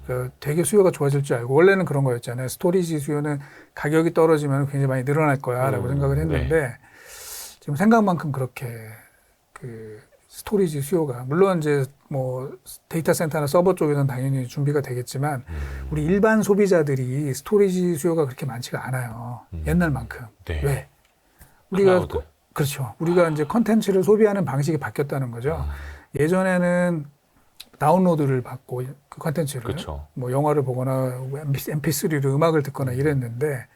그러니까 되게 수요가 좋아질 줄 알고 원래는 그런 거였잖아요. 스토리지 수요는 가격이 떨어지면 굉장히 많이 늘어날 거야라고 생각을 했는데 지금 생각만큼 그렇게 그 스토리지 수요가 물론 이제 뭐 데이터 센터나 서버 쪽에서는 당연히 준비가 되겠지만 우리 일반 소비자들이 스토리지 수요가 그렇게 많지가 않아요. 옛날만큼. 네. 왜? 우리가 클라우드. 그렇죠. 우리가 이제 컨텐츠를 소비하는 방식이 바뀌었다는 거죠. 예전에는 다운로드를 받고 그 컨텐츠를 그렇죠. 뭐 영화를 보거나 MP3로 음악을 듣거나 이랬는데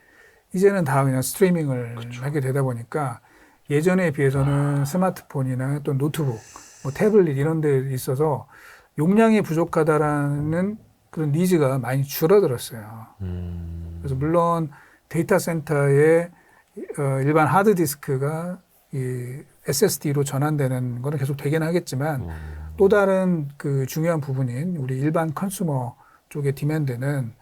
이제는 다 그냥 스트리밍을 하게 되다 보니까 예전에 비해서는 스마트폰이나 또 노트북, 뭐 태블릿 이런 데 있어서 용량이 부족하다라는 그런 니즈가 많이 줄어들었어요. 그래서 물론 데이터 센터에 일반 하드디스크가 이 SSD로 전환되는 거는 계속 되긴 하겠지만 또 다른 그 중요한 부분인 우리 일반 컨슈머 쪽의 디맨드는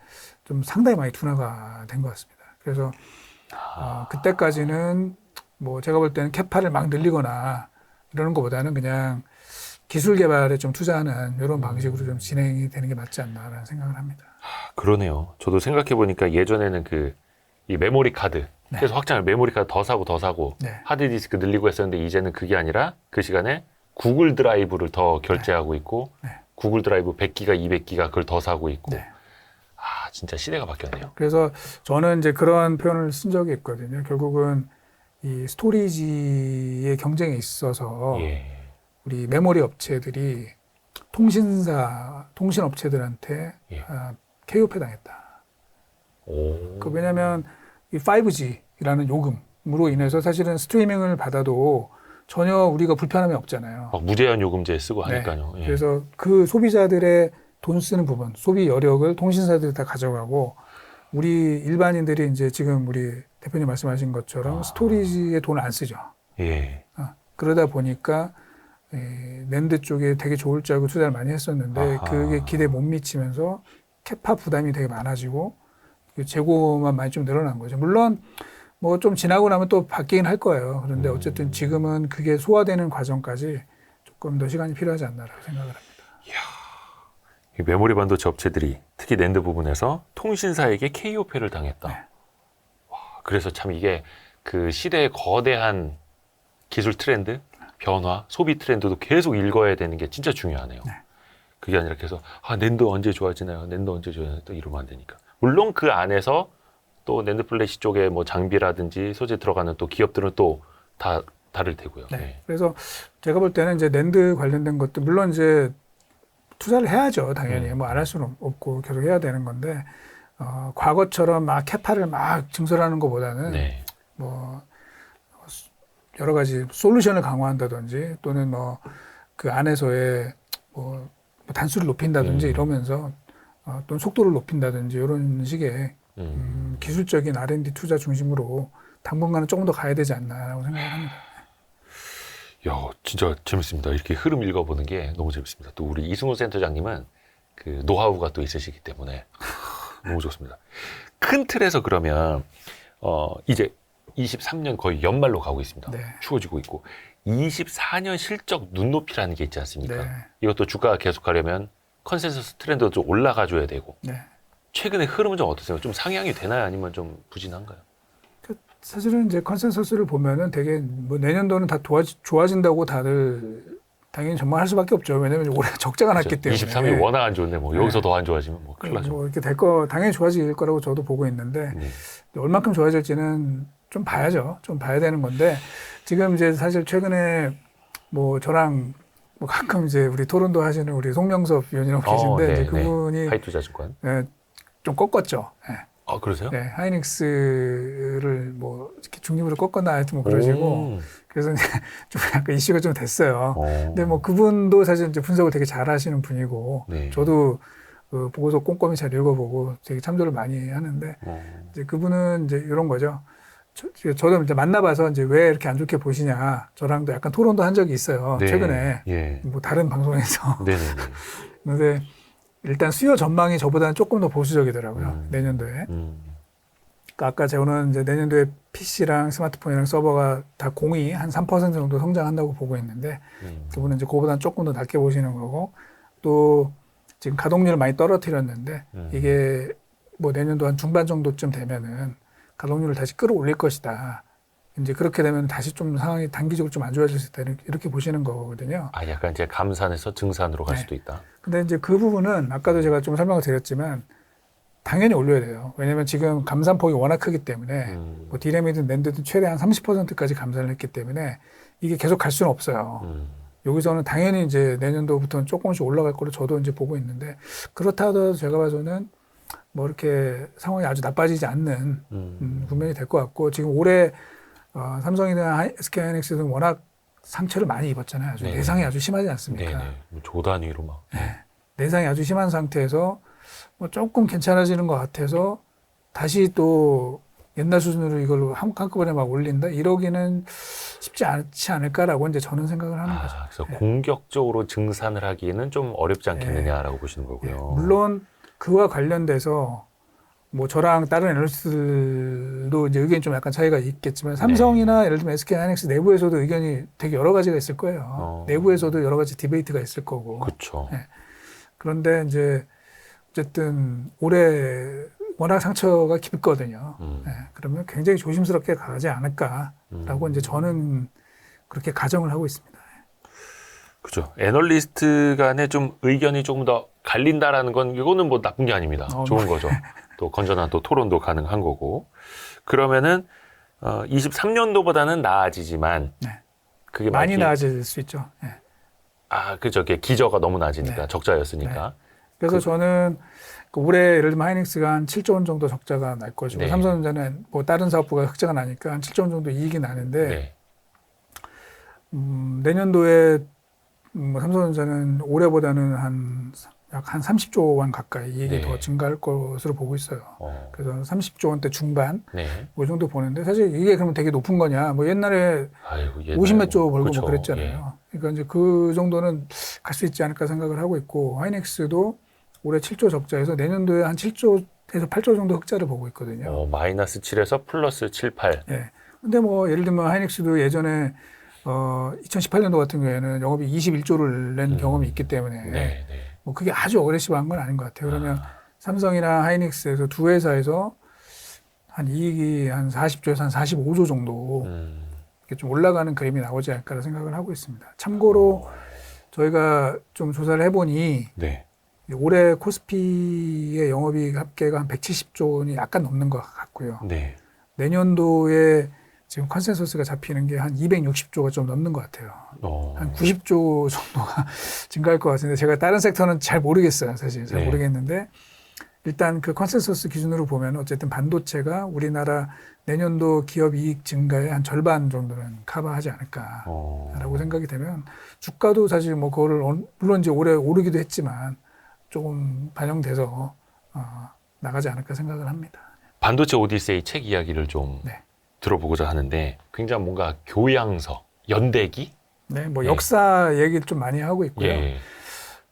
좀 상당히 많이 둔화가 된 것 같습니다. 그래서 그때까지는 뭐 제가 볼 때는 캐파를 막 늘리거나 이러는 것보다는 그냥 기술 개발에 좀 투자하는 이런 방식으로 좀 진행이 되는 게 맞지 않나라는 생각을 합니다. 그러네요. 저도 생각해 보니까 예전에는 이 메모리 카드 네. 계속 확장을 메모리 카드 더 사고 네. 하드디스크 늘리고 했었는데 이제는 그게 아니라 그 시간에 구글 드라이브를 더 결제하고 있고 네. 구글 드라이브 100기가, 200기가 그걸 더 사고 있고 네. 진짜 시대가 바뀌었네요. 그래서 저는 이제 그런 표현을 쓴 적이 있거든요. 결국은 이 스토리지의 경쟁에 있어서 예. 우리 메모리 업체들이 통신 업체들한테 예. KO패 당했다. 오. 왜냐하면 이 5G라는 요금으로 인해서 사실은 스트리밍을 받아도 전혀 우리가 불편함이 없잖아요. 막 무제한 요금제 쓰고 하니까요. 예. 그래서 그 소비자들의 돈 쓰는 부분, 소비 여력을 통신사들이 다 가져가고 우리 일반인들이 이제 지금 우리 대표님 말씀하신 것처럼 스토리지에 돈을 안 쓰죠. 예. 그러다 보니까 낸드 쪽에 되게 좋을 줄 알고 투자를 많이 했었는데 그게 기대에 못 미치면서 캐파 부담이 되게 많아지고 재고만 많이 좀 늘어난 거죠. 물론 뭐 좀 지나고 나면 또 바뀌긴 할 거예요. 그런데 어쨌든 지금은 그게 소화되는 과정까지 조금 더 시간이 필요하지 않나라고 생각을 합니다. 이 메모리 반도체 업체들이 특히 낸드 부분에서 통신사에게 KO패를 당했다. 네. 와, 그래서 참 이게 그 시대의 거대한 기술 트렌드, 변화, 소비 트렌드도 계속 읽어야 되는 게 진짜 중요하네요. 네. 그게 아니라 계속 낸드 언제 좋아지나요? 낸드 언제 좋아지나요? 또 이러면 안 되니까. 물론 그 안에서 또 낸드 플래시 쪽에 뭐 장비라든지 소재 들어가는 또 기업들은 또 다 다를 테고요. 네. 네. 그래서 제가 볼 때는 이제 낸드 관련된 것도 물론 이제 투자를 해야죠. 당연히 뭐 안 할 수는 없고 계속 해야 되는 건데 과거처럼 막 캐파를 막 증설하는 것보다는 네. 뭐 여러 가지 솔루션을 강화한다든지 또는 뭐 그 안에서의 뭐 단수를 높인다든지 이러면서 또는 속도를 높인다든지 이런 식의 기술적인 R&D 투자 중심으로 당분간은 조금 더 가야 되지 않나라고 생각을 합니다. 야, 진짜 재밌습니다. 이렇게 흐름 읽어보는 게 너무 재밌습니다. 또 우리 이승우 센터장님은 그 노하우가 또 있으시기 때문에 너무 좋습니다. 큰 틀에서 그러면 이제 23년 거의 연말로 가고 있습니다. 네. 추워지고 있고 24년 실적 눈높이라는 게 있지 않습니까? 네. 이것도 주가가 계속하려면 컨센서스 트렌드도 좀 올라가줘야 되고 네. 최근에 흐름은 좀 어떠세요? 좀 상향이 되나요? 아니면 좀 부진한가요? 사실은 이제 컨센서스를 보면은 되게 뭐 내년도는 다 좋아진다고 다들 당연히 전망할 수밖에 없죠. 왜냐면 올해 적자가 났기 때문에. 23이 워낙 안 좋은데 뭐 여기서 네. 더 안 좋아지면 뭐 큰일 나죠. 뭐 이렇게 될 거 당연히 좋아질 거라고 저도 보고 있는데 네. 얼만큼 좋아질지는 좀 봐야죠. 좀 봐야 되는 건데 지금 이제 사실 최근에 뭐 저랑 뭐 가끔 이제 우리 토론도 하시는 우리 송명섭 위원이라고 계신데 네, 이제 그분이 하이투자증권. 좀 꺾었죠. 네. 그러세요? 네, 하이닉스를 뭐 이렇게 중립으로 꺾었나 하여튼 뭐 그러시고 그래서 이제 좀 약간 이슈가 좀 됐어요. 근데 뭐 그분도 사실 이제 분석을 되게 잘 하시는 분이고 네. 저도 그 보고서 꼼꼼히 잘 읽어보고 되게 참조를 많이 하는데 이제 그분은 이제 이런 거죠. 저도 이제 만나봐서 이제 왜 이렇게 안 좋게 보시냐 저랑도 약간 토론도 한 적이 있어요. 네. 최근에 예. 뭐 다른 방송에서. 네네네. 근데 일단 수요 전망이 저보다는 조금 더 보수적이더라고요. 내년도에. 그러니까 아까 저는 이제 내년도에 PC랑 스마트폰이랑 서버가 다 공이 한 3% 정도 성장한다고 보고 있는데 그분은 이제 그거보다는 조금 더 낮게 보시는 거고 또 지금 가동률을 많이 떨어뜨렸는데 이게 뭐 내년도 한 중반 정도쯤 되면은 가동률을 다시 끌어올릴 것이다. 이제 그렇게 되면 다시 좀 상황이 단기적으로 좀 안 좋아질 수 있다 이렇게 보시는 거거든요. 아, 약간 이제 감산에서 증산으로 갈 네. 수도 있다. 근데 이제 그 부분은 아까도 제가 좀 설명을 드렸지만 당연히 올려야 돼요. 왜냐하면 지금 감산폭이 워낙 크기 때문에 뭐 디램이든 낸드든 최대한 30%까지 감산을 했기 때문에 이게 계속 갈 수는 없어요. 여기서는 당연히 이제 내년도부터는 조금씩 올라갈 거로 저도 이제 보고 있는데 그렇다 하더라도 제가 봐서는 뭐 이렇게 상황이 아주 나빠지지 않는 국면이 될 것 같고 지금 올해 삼성이나 SK하이닉스는 워낙 상처를 많이 입었잖아요. 아주 네. 내상이 아주 심하지 않습니까? 네네. 뭐 조 단위로 막. 내상이 아주 심한 상태에서 뭐 조금 괜찮아지는 것 같아서 다시 또 옛날 수준으로 이걸 한꺼번에 막 올린다 이러기는 쉽지 않지 않을까라고 이제 저는 생각을 하는 거죠. 그래서 네. 공격적으로 증산을 하기에는 좀 어렵지 않겠느냐라고 보시는 거고요. 물론 그와 관련돼서 뭐 저랑 다른 애널리스트들도 이제 의견이 좀 약간 차이가 있겠지만 삼성이나 예를 들면 SK하이닉스 내부에서도 의견이 되게 여러 가지가 있을 거예요. 내부에서도 여러 가지 디베이트가 있을 거고. 그렇죠. 네. 그런데 이제 어쨌든 올해 워낙 상처가 깊거든요. 네. 그러면 굉장히 조심스럽게 가지 않을까라고 이제 저는 그렇게 가정을 하고 있습니다. 그죠. 애널리스트 간에 좀 의견이 조금 더 갈린다라는 건 이거는 뭐 나쁜 게 아닙니다. 좋은 거죠. 또 건전한 또 토론도 가능한 거고. 그러면은 23년도보다는 나아지지만 네. 그게 많이 만약에- 나아질 수 있죠. 네. 그죠. 기저가 너무 낮으니까 네. 적자였으니까. 그래서 저는 올해 예를 들면 하이닉스가 한 7조 원 정도 적자가 날 것이고 네. 삼성전자는 뭐 다른 사업부가 흑자가 나니까 한 7조 원 정도 이익이 나는데 네. 내년도에 삼성전자는 올해보다는 약 한 30조 원 가까이 이익이 네. 더 증가할 것으로 보고 있어요. 어, 그래서 30조 원대 중반 네. 뭐 이 정도 보는데 사실 이게 그러면 되게 높은 거냐? 뭐 옛날에 아이고, 50몇 조 벌고 그쵸. 뭐 그랬잖아요. 그러니까 이제 그 정도는 갈 수 있지 않을까 생각을 하고 있고 하이닉스도 올해 7조 적자에서 내년도에 한 7조에서 8조 정도 흑자를 보고 있거든요. 마이너스 7에서 플러스 7, 8. 예. 근데 뭐 예를 들면 하이닉스도 예전에 2018년도 같은 경우에는 영업이 21조를 낸 경험이 있기 때문에 네, 네. 뭐 그게 아주 어그레시브한 건 아닌 것 같아요. 그러면 삼성이나 하이닉스에서 두 회사에서 한 이익이 한 40조에서 한 45조 정도 이렇게 좀 올라가는 그림이 나오지 않을까 생각을 하고 있습니다. 참고로 저희가 좀 조사를 해보니 네. 올해 코스피의 영업이익 합계가 한 170조 원이 약간 넘는 것 같고요. 네. 내년도에 지금 컨센서스가 잡히는 게 한 260조가 좀 넘는 것 같아요. 한 90조 정도가 증가할 것 같은데 제가 다른 섹터는 잘 모르겠어요. 사실 잘 네. 모르겠는데 일단 그 컨센서스 기준으로 보면 어쨌든 반도체가 우리나라 내년도 기업 이익 증가의 한 절반 정도는 커버하지 않을까라고 생각이 되면 주가도 사실 뭐 그거를 물론 이제 올해 오르기도 했지만 조금 반영돼서 나가지 않을까 생각을 합니다. 반도체 오디세이 책 이야기를 좀 네. 들어보고자 하는데 굉장히 뭔가 교양서, 연대기? 네, 뭐 네. 역사 얘기를 좀 많이 하고 있고요. 예.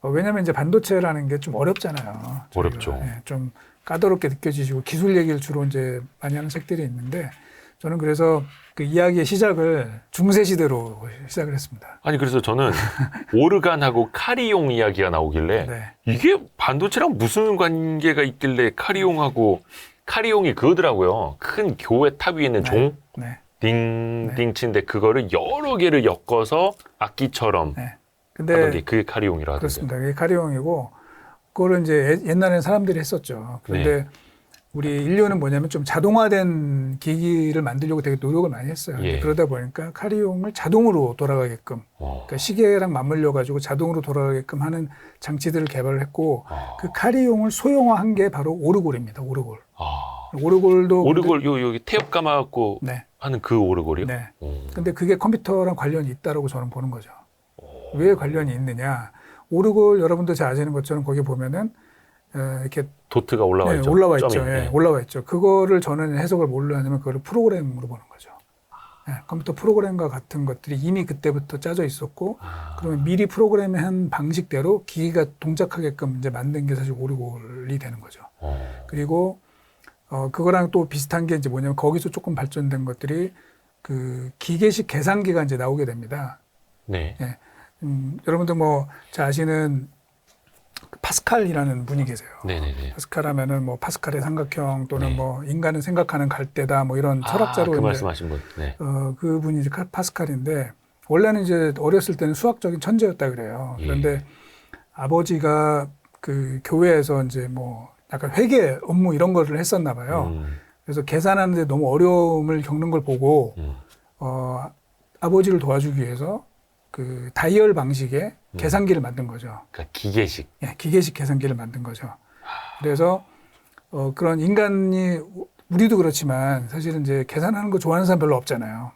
왜냐하면 이제 반도체라는 게 좀 어렵잖아요. 저희가. 어렵죠. 네, 좀 까다롭게 느껴지시고 기술 얘기를 주로 이제 많이 하는 책들이 있는데 저는 그래서 그 이야기의 시작을 중세 시대로 시작을 했습니다. 아니 그래서 저는 오르간하고 카리용 이야기가 나오길래 네. 이게 반도체랑 무슨 관계가 있길래 카리용이 그거더라고요. 큰 교회 탑 위에 있는 종 네. 딩딩 치는데 그거를 여러 개를 엮어서 악기처럼 네. 하던데 근데 그게 카리용이라 하던데. 그렇습니다. 그게 카리용이고 그거를 이제 옛날에는 사람들이 했었죠. 그런데 우리 인류는 뭐냐면 좀 자동화된 기기를 만들려고 되게 노력을 많이 했어요. 예. 그러다 보니까 카리용을 자동으로 돌아가게끔 그러니까 시계랑 맞물려 가지고 자동으로 돌아가게끔 하는 장치들을 개발을 했고 그 카리용을 소형화한 게 바로 오르골입니다. 오르골. 오르골도 오르골 여기 태엽 감아갖고 네. 하는 그 오르골이요? 네. 근데 그게 컴퓨터랑 관련이 있다라고 저는 보는 거죠. 왜 관련이 있느냐? 오르골 여러분도 잘 아시는 것처럼 거기 보면은 이렇게 도트가 올라와 있죠. 올라와 있죠. 점이. 예, 올라와 있죠. 그거를 저는 해석을 뭘로 하냐면 그거를 프로그램으로 보는 거죠. 컴퓨터 프로그램과 같은 것들이 이미 그때부터 짜져 있었고 그러면 미리 프로그램한 방식대로 기기가 동작하게끔 이제 만든 게 사실 오르골이 되는 거죠. 그리고 그거랑 또 비슷한 게 이제 뭐냐면 거기서 조금 발전된 것들이 그 기계식 계산기가 이제 나오게 됩니다. 네. 예. 여러분들 뭐 잘 아시는 파스칼이라는 분이 계세요. 네네네. 파스칼 하면은 뭐 파스칼의 삼각형 또는 네. 뭐 인간은 생각하는 갈대다 뭐 이런 철학자로 그 이제 말씀하신 분. 네. 그분이 이제 파스칼인데 원래는 이제 어렸을 때는 수학적인 천재였다 그래요. 예. 그런데 아버지가 그 교회에서 이제 뭐 약간 회계 업무 이런 거를 했었나 봐요. 그래서 계산하는데 너무 어려움을 겪는 걸 보고 아버지를 도와주기 위해서 그 다이얼 방식의 계산기를 만든 거죠. 그러니까 기계식. 예, 기계식 계산기를 만든 거죠. 그래서 그런 인간이 우리도 그렇지만 사실은 이제 계산하는 거 좋아하는 사람 별로 없잖아요.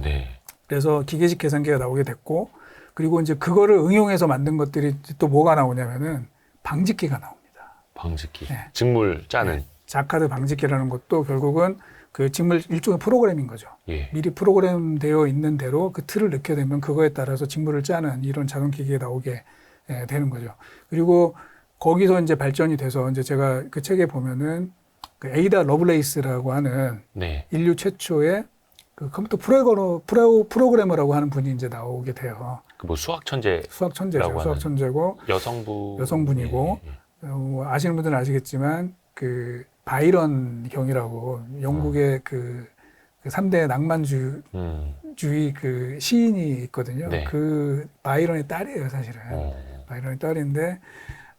네. 그래서 기계식 계산기가 나오게 됐고 그리고 이제 그거를 응용해서 만든 것들이 또 뭐가 나오냐면은 방직기가 나옵니다. 방직기. 네. 직물 짜는. 네. 자카드 방직기라는 것도 결국은 그 직물 일종의 프로그램인 거죠. 예. 미리 프로그램되어 있는 대로 그 틀을 넣게 되면 그거에 따라서 직물을 짜는 이런 자동 기기가 나오게 되는 거죠. 그리고 거기서 이제 발전이 돼서 이제 제가 그 책에 보면은 그 에이다 러블레이스라고 하는 네. 인류 최초의 그 컴퓨터 프로그래머라고 하는 분이 이제 나오게 돼요. 그 뭐 수학 천재. 수학 천재죠. 수학 천재고 여성분이고 예. 아시는 분들은 아시겠지만 그 바이런 경이라고 영국의 그 3대 낭만주의 그 시인이 있거든요. 네. 그 바이런의 딸이에요, 사실은. 바이런의 딸인데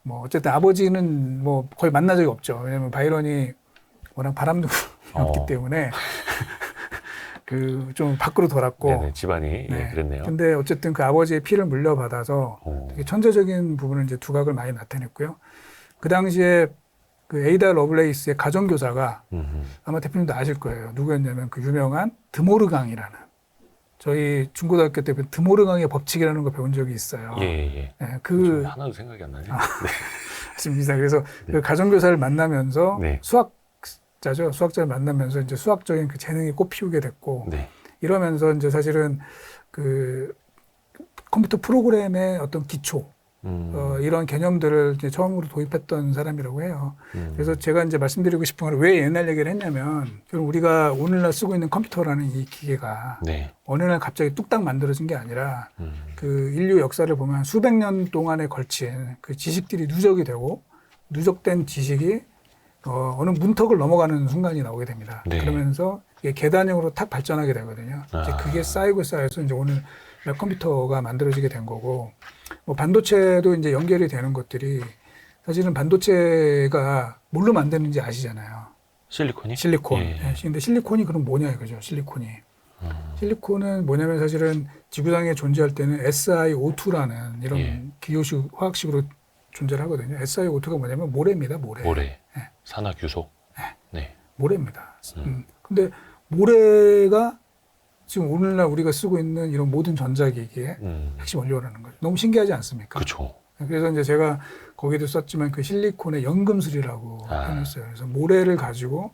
뭐 어쨌든 아버지는 뭐 거의 만난 적이 없죠. 왜냐면 바이런이 워낙 바람둥이였기 때문에 그 좀 밖으로 돌았고. 네네, 집안이 네. 예, 그랬네요. 근데 어쨌든 그 아버지의 피를 물려받아서 되게 천재적인 부분을 이제 두각을 많이 나타냈고요. 그 당시에 그 에이다 러블레이스의 가정교사가 아마 대표님도 아실 거예요. 누구였냐면 그 유명한 드모르강이라는 저희 중고등학교 때 드모르강의 법칙이라는 거 배운 적이 있어요. 예. 네, 그 하나도 생각이 안 나네. 맞습니다. 그래서 그 가정교사를 만나면서 네. 수학자를 만나면서 이제 수학적인 그 재능이 꽃피우게 됐고 네. 이러면서 이제 사실은 그 컴퓨터 프로그램의 어떤 기초 이런 개념들을 이제 처음으로 도입했던 사람이라고 해요. 그래서 제가 이제 말씀드리고 싶은 건 왜 옛날 얘기를 했냐면 우리가 오늘날 쓰고 있는 컴퓨터라는 이 기계가 네. 어느 날 갑자기 뚝딱 만들어진 게 아니라 그 인류 역사를 보면 수백 년 동안에 걸친 그 지식들이 누적이 되고 누적된 지식이 어느 문턱을 넘어가는 순간이 나오게 됩니다. 네. 그러면서 이게 계단형으로 탁 발전하게 되거든요. 이제 그게 쌓이고 쌓여서 이제 오늘 컴퓨터가 만들어지게 된 거고, 뭐 반도체도 이제 연결이 되는 것들이 사실은 반도체가 뭘로 만드는지 아시잖아요. 실리콘이? 실리콘. 예. 네. 근데 실리콘이 그럼 뭐냐 이거죠. 실리콘이. 실리콘은 뭐냐면 사실은 지구상에 존재할 때는 SiO2라는 이런 예. 기호식 화학식으로 존재를 하거든요. SiO2가 뭐냐면 모래입니다. 모래. 네. 산화규소. 네. 모래입니다. 근데 모래가 지금 오늘날 우리가 쓰고 있는 이런 모든 전자기기의 핵심 원료라는 거죠. 너무 신기하지 않습니까? 그렇죠. 그래서 이제 제가 거기도 썼지만 그 실리콘의 연금술이라고 표현했어요. 그래서 모래를 가지고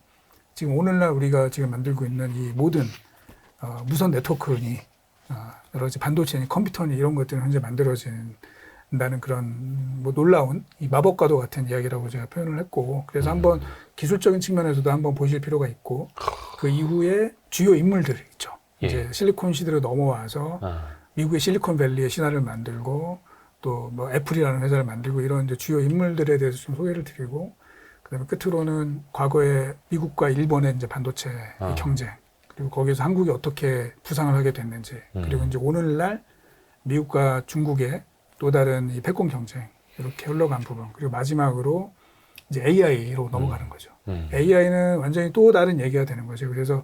지금 오늘날 우리가 지금 만들고 있는 이 모든 무선 네트워크니 여러 가지 반도체니 컴퓨터니 이런 것들은 현재 만들어진다는 그런 뭐 놀라운 이 마법과도 같은 이야기라고 제가 표현을 했고 그래서 한번 기술적인 측면에서도 한번 보실 필요가 있고 그 이후에 주요 인물들 있죠. 예. 이제 실리콘 시대로 넘어와서 미국의 실리콘밸리의 신화를 만들고 또 뭐 애플이라는 회사를 만들고 이런 이제 주요 인물들에 대해서 좀 소개를 드리고 그다음에 끝으로는 과거의 미국과 일본의 이제 반도체 경쟁 그리고 거기에서 한국이 어떻게 부상을 하게 됐는지 그리고 이제 오늘날 미국과 중국의 또 다른 이 패권 경쟁 이렇게 흘러간 부분 그리고 마지막으로 이제 AI로 넘어가는 거죠. AI는 완전히 또 다른 얘기가 되는 거죠. 그래서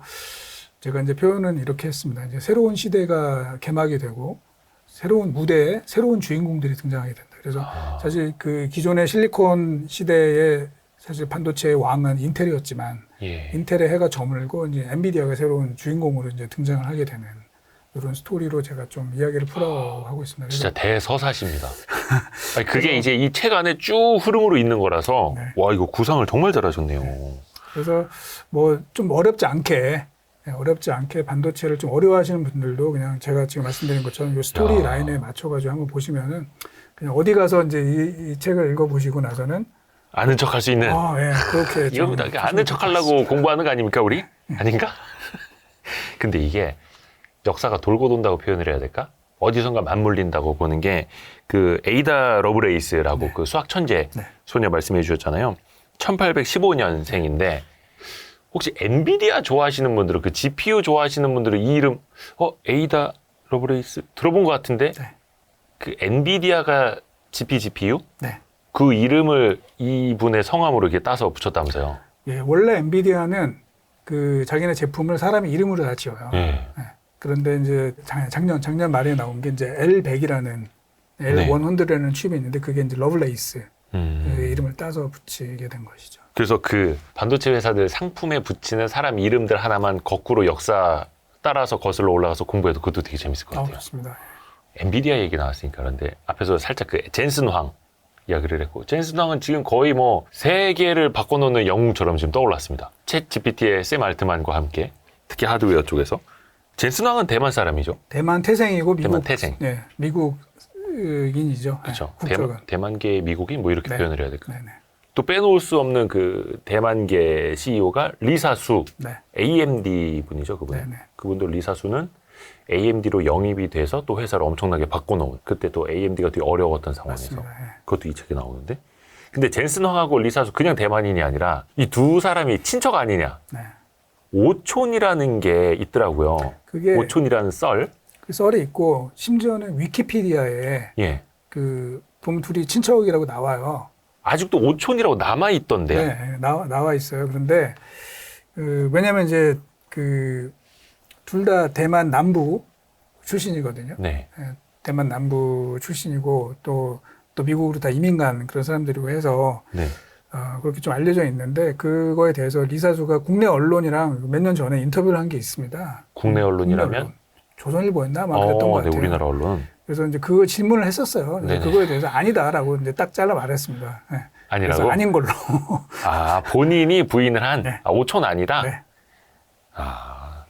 제가 이제 표현은 이렇게 했습니다. 이제 새로운 시대가 개막이 되고 새로운 무대에 새로운 주인공들이 등장하게 된다. 그래서 사실 그 기존의 실리콘 시대의 사실 반도체의 왕은 인텔이었지만 인텔의 해가 저물고 이제 엔비디아가 새로운 주인공으로 이제 등장을 하게 되는 이런 스토리로 제가 좀 이야기를 풀어가고 있습니다. 진짜 대서사십니다. 아니, 그게 이제 이 책 안에 쭉 흐름으로 있는 거라서 네. 와 이거 구상을 정말 잘하셨네요. 그래서 뭐 좀 어렵지 않게 반도체를 좀 어려워하시는 분들도 그냥 제가 지금 말씀드린 것처럼 이 스토리 라인에 맞춰가지고 한번 보시면은 그냥 어디 가서 이제 이 책을 읽어보시고 나서는 아는 척 할 수 있는. 예, 그렇게 이겁니다. 아는 척 하려고 공부하는 거 아닙니까, 우리? 아닌가? 근데 이게 역사가 돌고 돈다고 표현을 해야 될까? 어디선가 맞물린다고 보는 게 그 에이다 러브레이스라고 그 수학 천재 소녀 말씀해 주셨잖아요. 1815년생인데 혹시 엔비디아 좋아하시는 분들은 그 GPU 좋아하시는 분들은 이 이름 에이다 러브레이스 들어본 것 같은데 그 엔비디아가 GPU? 네. 그 이름을 이분의 성함으로 이렇게 따서 붙였다면서요? 예, 원래 엔비디아는 그 자기네 제품을 사람의 이름으로 다 지어요. 네. 그런데 이제 작년 말에 나온 게 이제 L100이라는 L100라는 칩이 있는데 그게 이제 러블레이스 이름을 따서 붙이게 된 것이죠. 그래서 그 반도체 회사들 상품에 붙이는 사람 이름들 하나만 거꾸로 역사 따라서 거슬러 올라가서 공부해도 그것도 되게 재밌을 것 같아요. 그렇습니다. 엔비디아 얘기 나왔으니까 그런데 앞에서 살짝 그 젠슨 황 이야기를 했고 젠슨 황은 지금 거의 뭐 세계를 바꿔놓는 영웅처럼 지금 떠올랐습니다. 챗 GPT의 샘 알트만과 함께 특히 하드웨어 쪽에서 젠슨 황은 대만 사람이죠. 대만 태생이고 미국 대만 태생. 네, 미국인이죠. 그렇죠. 국적은. 대만계 미국인 뭐 이렇게 표현을 해야 될까요? 네네. 또 빼놓을 수 없는 그 대만계 CEO가 리사수 네. AMD 분이죠. 그분. 네네. 그분도 리사수는 AMD로 영입이 돼서 또 회사를 엄청나게 바꿔놓은 그때 또 AMD가 되게 어려웠던 상황에서 맞습니다. 예. 그것도 이 책에 나오는데 근데 젠슨 황하고 리사수 그냥 대만인이 아니라 이 두 사람이 친척 아니냐 네. 오촌이라는 게 있더라고요. 그게 오촌이라는 썰. 그 썰이 있고 심지어는 위키피디아에 예. 그 보면 둘이 친척이라고 나와요. 아직도 오촌이라고 남아있던데요. 네, 나와 있어요. 그런데 왜냐하면 이제 그 둘 다 대만 남부 출신이거든요. 네. 대만 남부 출신이고 또 미국으로 다 이민 간 그런 사람들이고 해서 네. 그렇게 좀 알려져 있는데 그거에 대해서 리사수가 국내 언론이랑 몇 년 전에 인터뷰를 한 게 있습니다. 국내 언론이라면? 국내 언론. 조선일보였나? 막 그랬던 것 같아요. 네, 우리나라 언론. 그래서 이제 그 질문을 했었어요. 네네. 그거에 대해서 아니다라고 이제 딱 잘라 말했습니다. 네. 아니라고? 그래서 아닌 걸로. 본인이 부인을 한 네. 오촌 아니다? 네.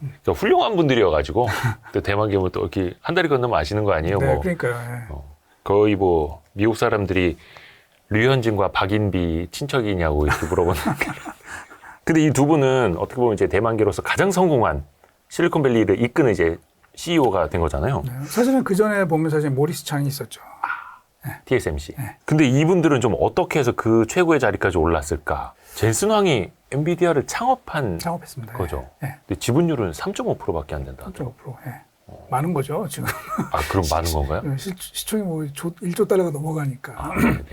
그러니까 훌륭한 분들이어가지고 또 대만 계면 또 이렇게 한 다리 건너면 아시는 거 아니에요? 네, 뭐. 그러니까요. 거의 뭐 미국 사람들이 류현진과 박인비 친척이냐고 이렇게 물어보는. 근데 이 두 분은 어떻게 보면 이제 대만계로서 가장 성공한 실리콘밸리를 이끄는 이제 CEO가 된 거잖아요. 네. 사실은 그 전에 보면 사실 모리스 창이 있었죠. TSMC. 네. 근데 이분들은 좀 어떻게 해서 그 최고의 자리까지 올랐을까? 젠슨 황이 엔비디아를 창업했습니다. 거죠. 네. 근데 지분율은 3.5%밖에 안 된다. 3.5%. 예. 많은 거죠, 지금. 그럼 많은 건가요? 시총이 뭐 1조 달러가 넘어가니까. 네네.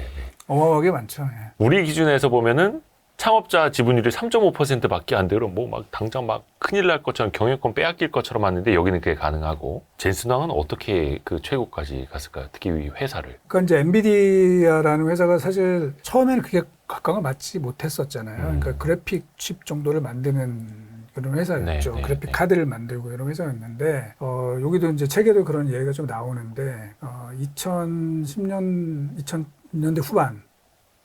어마어마하게 많죠. 예. 우리 기준에서 보면은 창업자 지분율이 3.5%밖에 안 되고 뭐 막 당장 막 큰일 날 것처럼 경영권 빼앗길 것처럼 하는데 여기는 그게 가능하고 젠슨 황은 어떻게 그 최고까지 갔을까요? 특히 이 회사를. 그러니까 이제 엔비디아라는 회사가 사실 처음에는 그게 각광을 받지 못했었잖아요. 그러니까 그래픽 칩 정도를 만드는 그런 회사였죠. 네, 그래픽 네. 카드를 만들고 이런 회사였는데 여기도 이제 책에도 그런 얘기가 좀 나오는데 2010년대 후반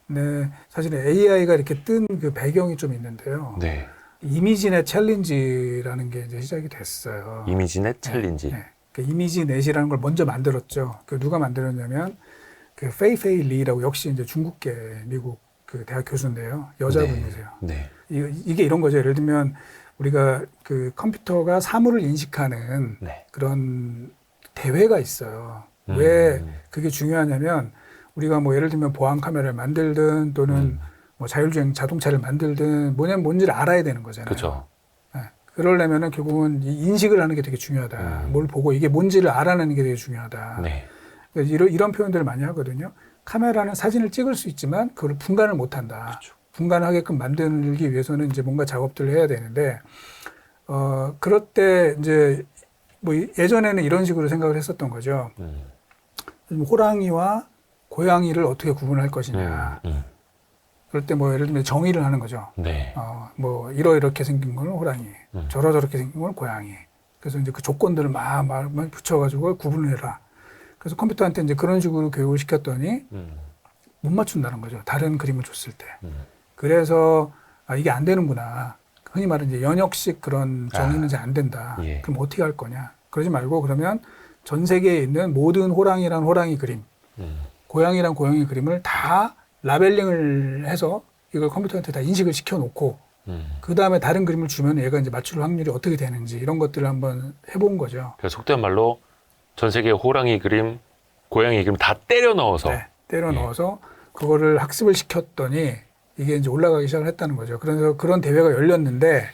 네, 사실 AI가 이렇게 뜬 그 배경이 좀 있는데요. 네. 이미지넷 챌린지라는 게 이제 시작이 됐어요. 이미지넷 챌린지. 네. 그 이미지넷이라는 걸 먼저 만들었죠. 그 누가 만들었냐면 그 페이페이 리라고 역시 이제 중국계 미국 그 대학 교수인데요. 여자분이세요. 네. 이게 이런 거죠. 예를 들면 우리가 그 컴퓨터가 사물을 인식하는 네. 그런 대회가 있어요. 왜 그게 중요하냐면 우리가 뭐 예를 들면 보안 카메라를 만들든 또는 뭐 자율주행 자동차를 만들든 뭔지를 알아야 되는 거잖아요. 그렇죠. 네. 그러려면은 결국은 이 인식을 하는 게 되게 중요하다. 뭘 보고 이게 뭔지를 알아내는 게 되게 중요하다. 네. 그래서 이런 표현들을 많이 하거든요. 카메라는 사진을 찍을 수 있지만 그걸 분간을 못 한다. 그렇죠. 분간하게끔 만들기 위해서는 이제 뭔가 작업들을 해야 되는데, 그럴 때 이제 뭐 예전에는 이런 식으로 생각을 했었던 거죠. 호랑이와 고양이를 어떻게 구분할 것이냐. 그럴 때 뭐 예를 들면 정의를 하는 거죠. 네. 뭐 이렇게 생긴 거는 호랑이, 저렇게 생긴 거는 고양이. 그래서 이제 그 조건들을 막 붙여가지고 구분을 해라. 그래서 컴퓨터한테 이제 그런 식으로 교육을 시켰더니 못 맞춘다는 거죠. 다른 그림을 줬을 때. 그래서 이게 안 되는구나. 흔히 말하는 이제 연역식 그런 정의는 잘 안 된다. 예. 그럼 어떻게 할 거냐? 그러지 말고 그러면 전 세계에 있는 모든 호랑이란 호랑이 그림, 고양이란 고양이 그림을 다 라벨링을 해서 이걸 컴퓨터한테 다 인식을 시켜놓고 그 다음에 다른 그림을 주면 얘가 이제 맞출 확률이 어떻게 되는지 이런 것들을 한번 해본 거죠. 그래서 속된 말로 전 세계 호랑이 그림, 고양이 그림 다 때려 넣어서. 네, 때려 넣어서 그거를 학습을 시켰더니 이게 이제 올라가기 시작을 했다는 거죠. 그래서 그런 대회가 열렸는데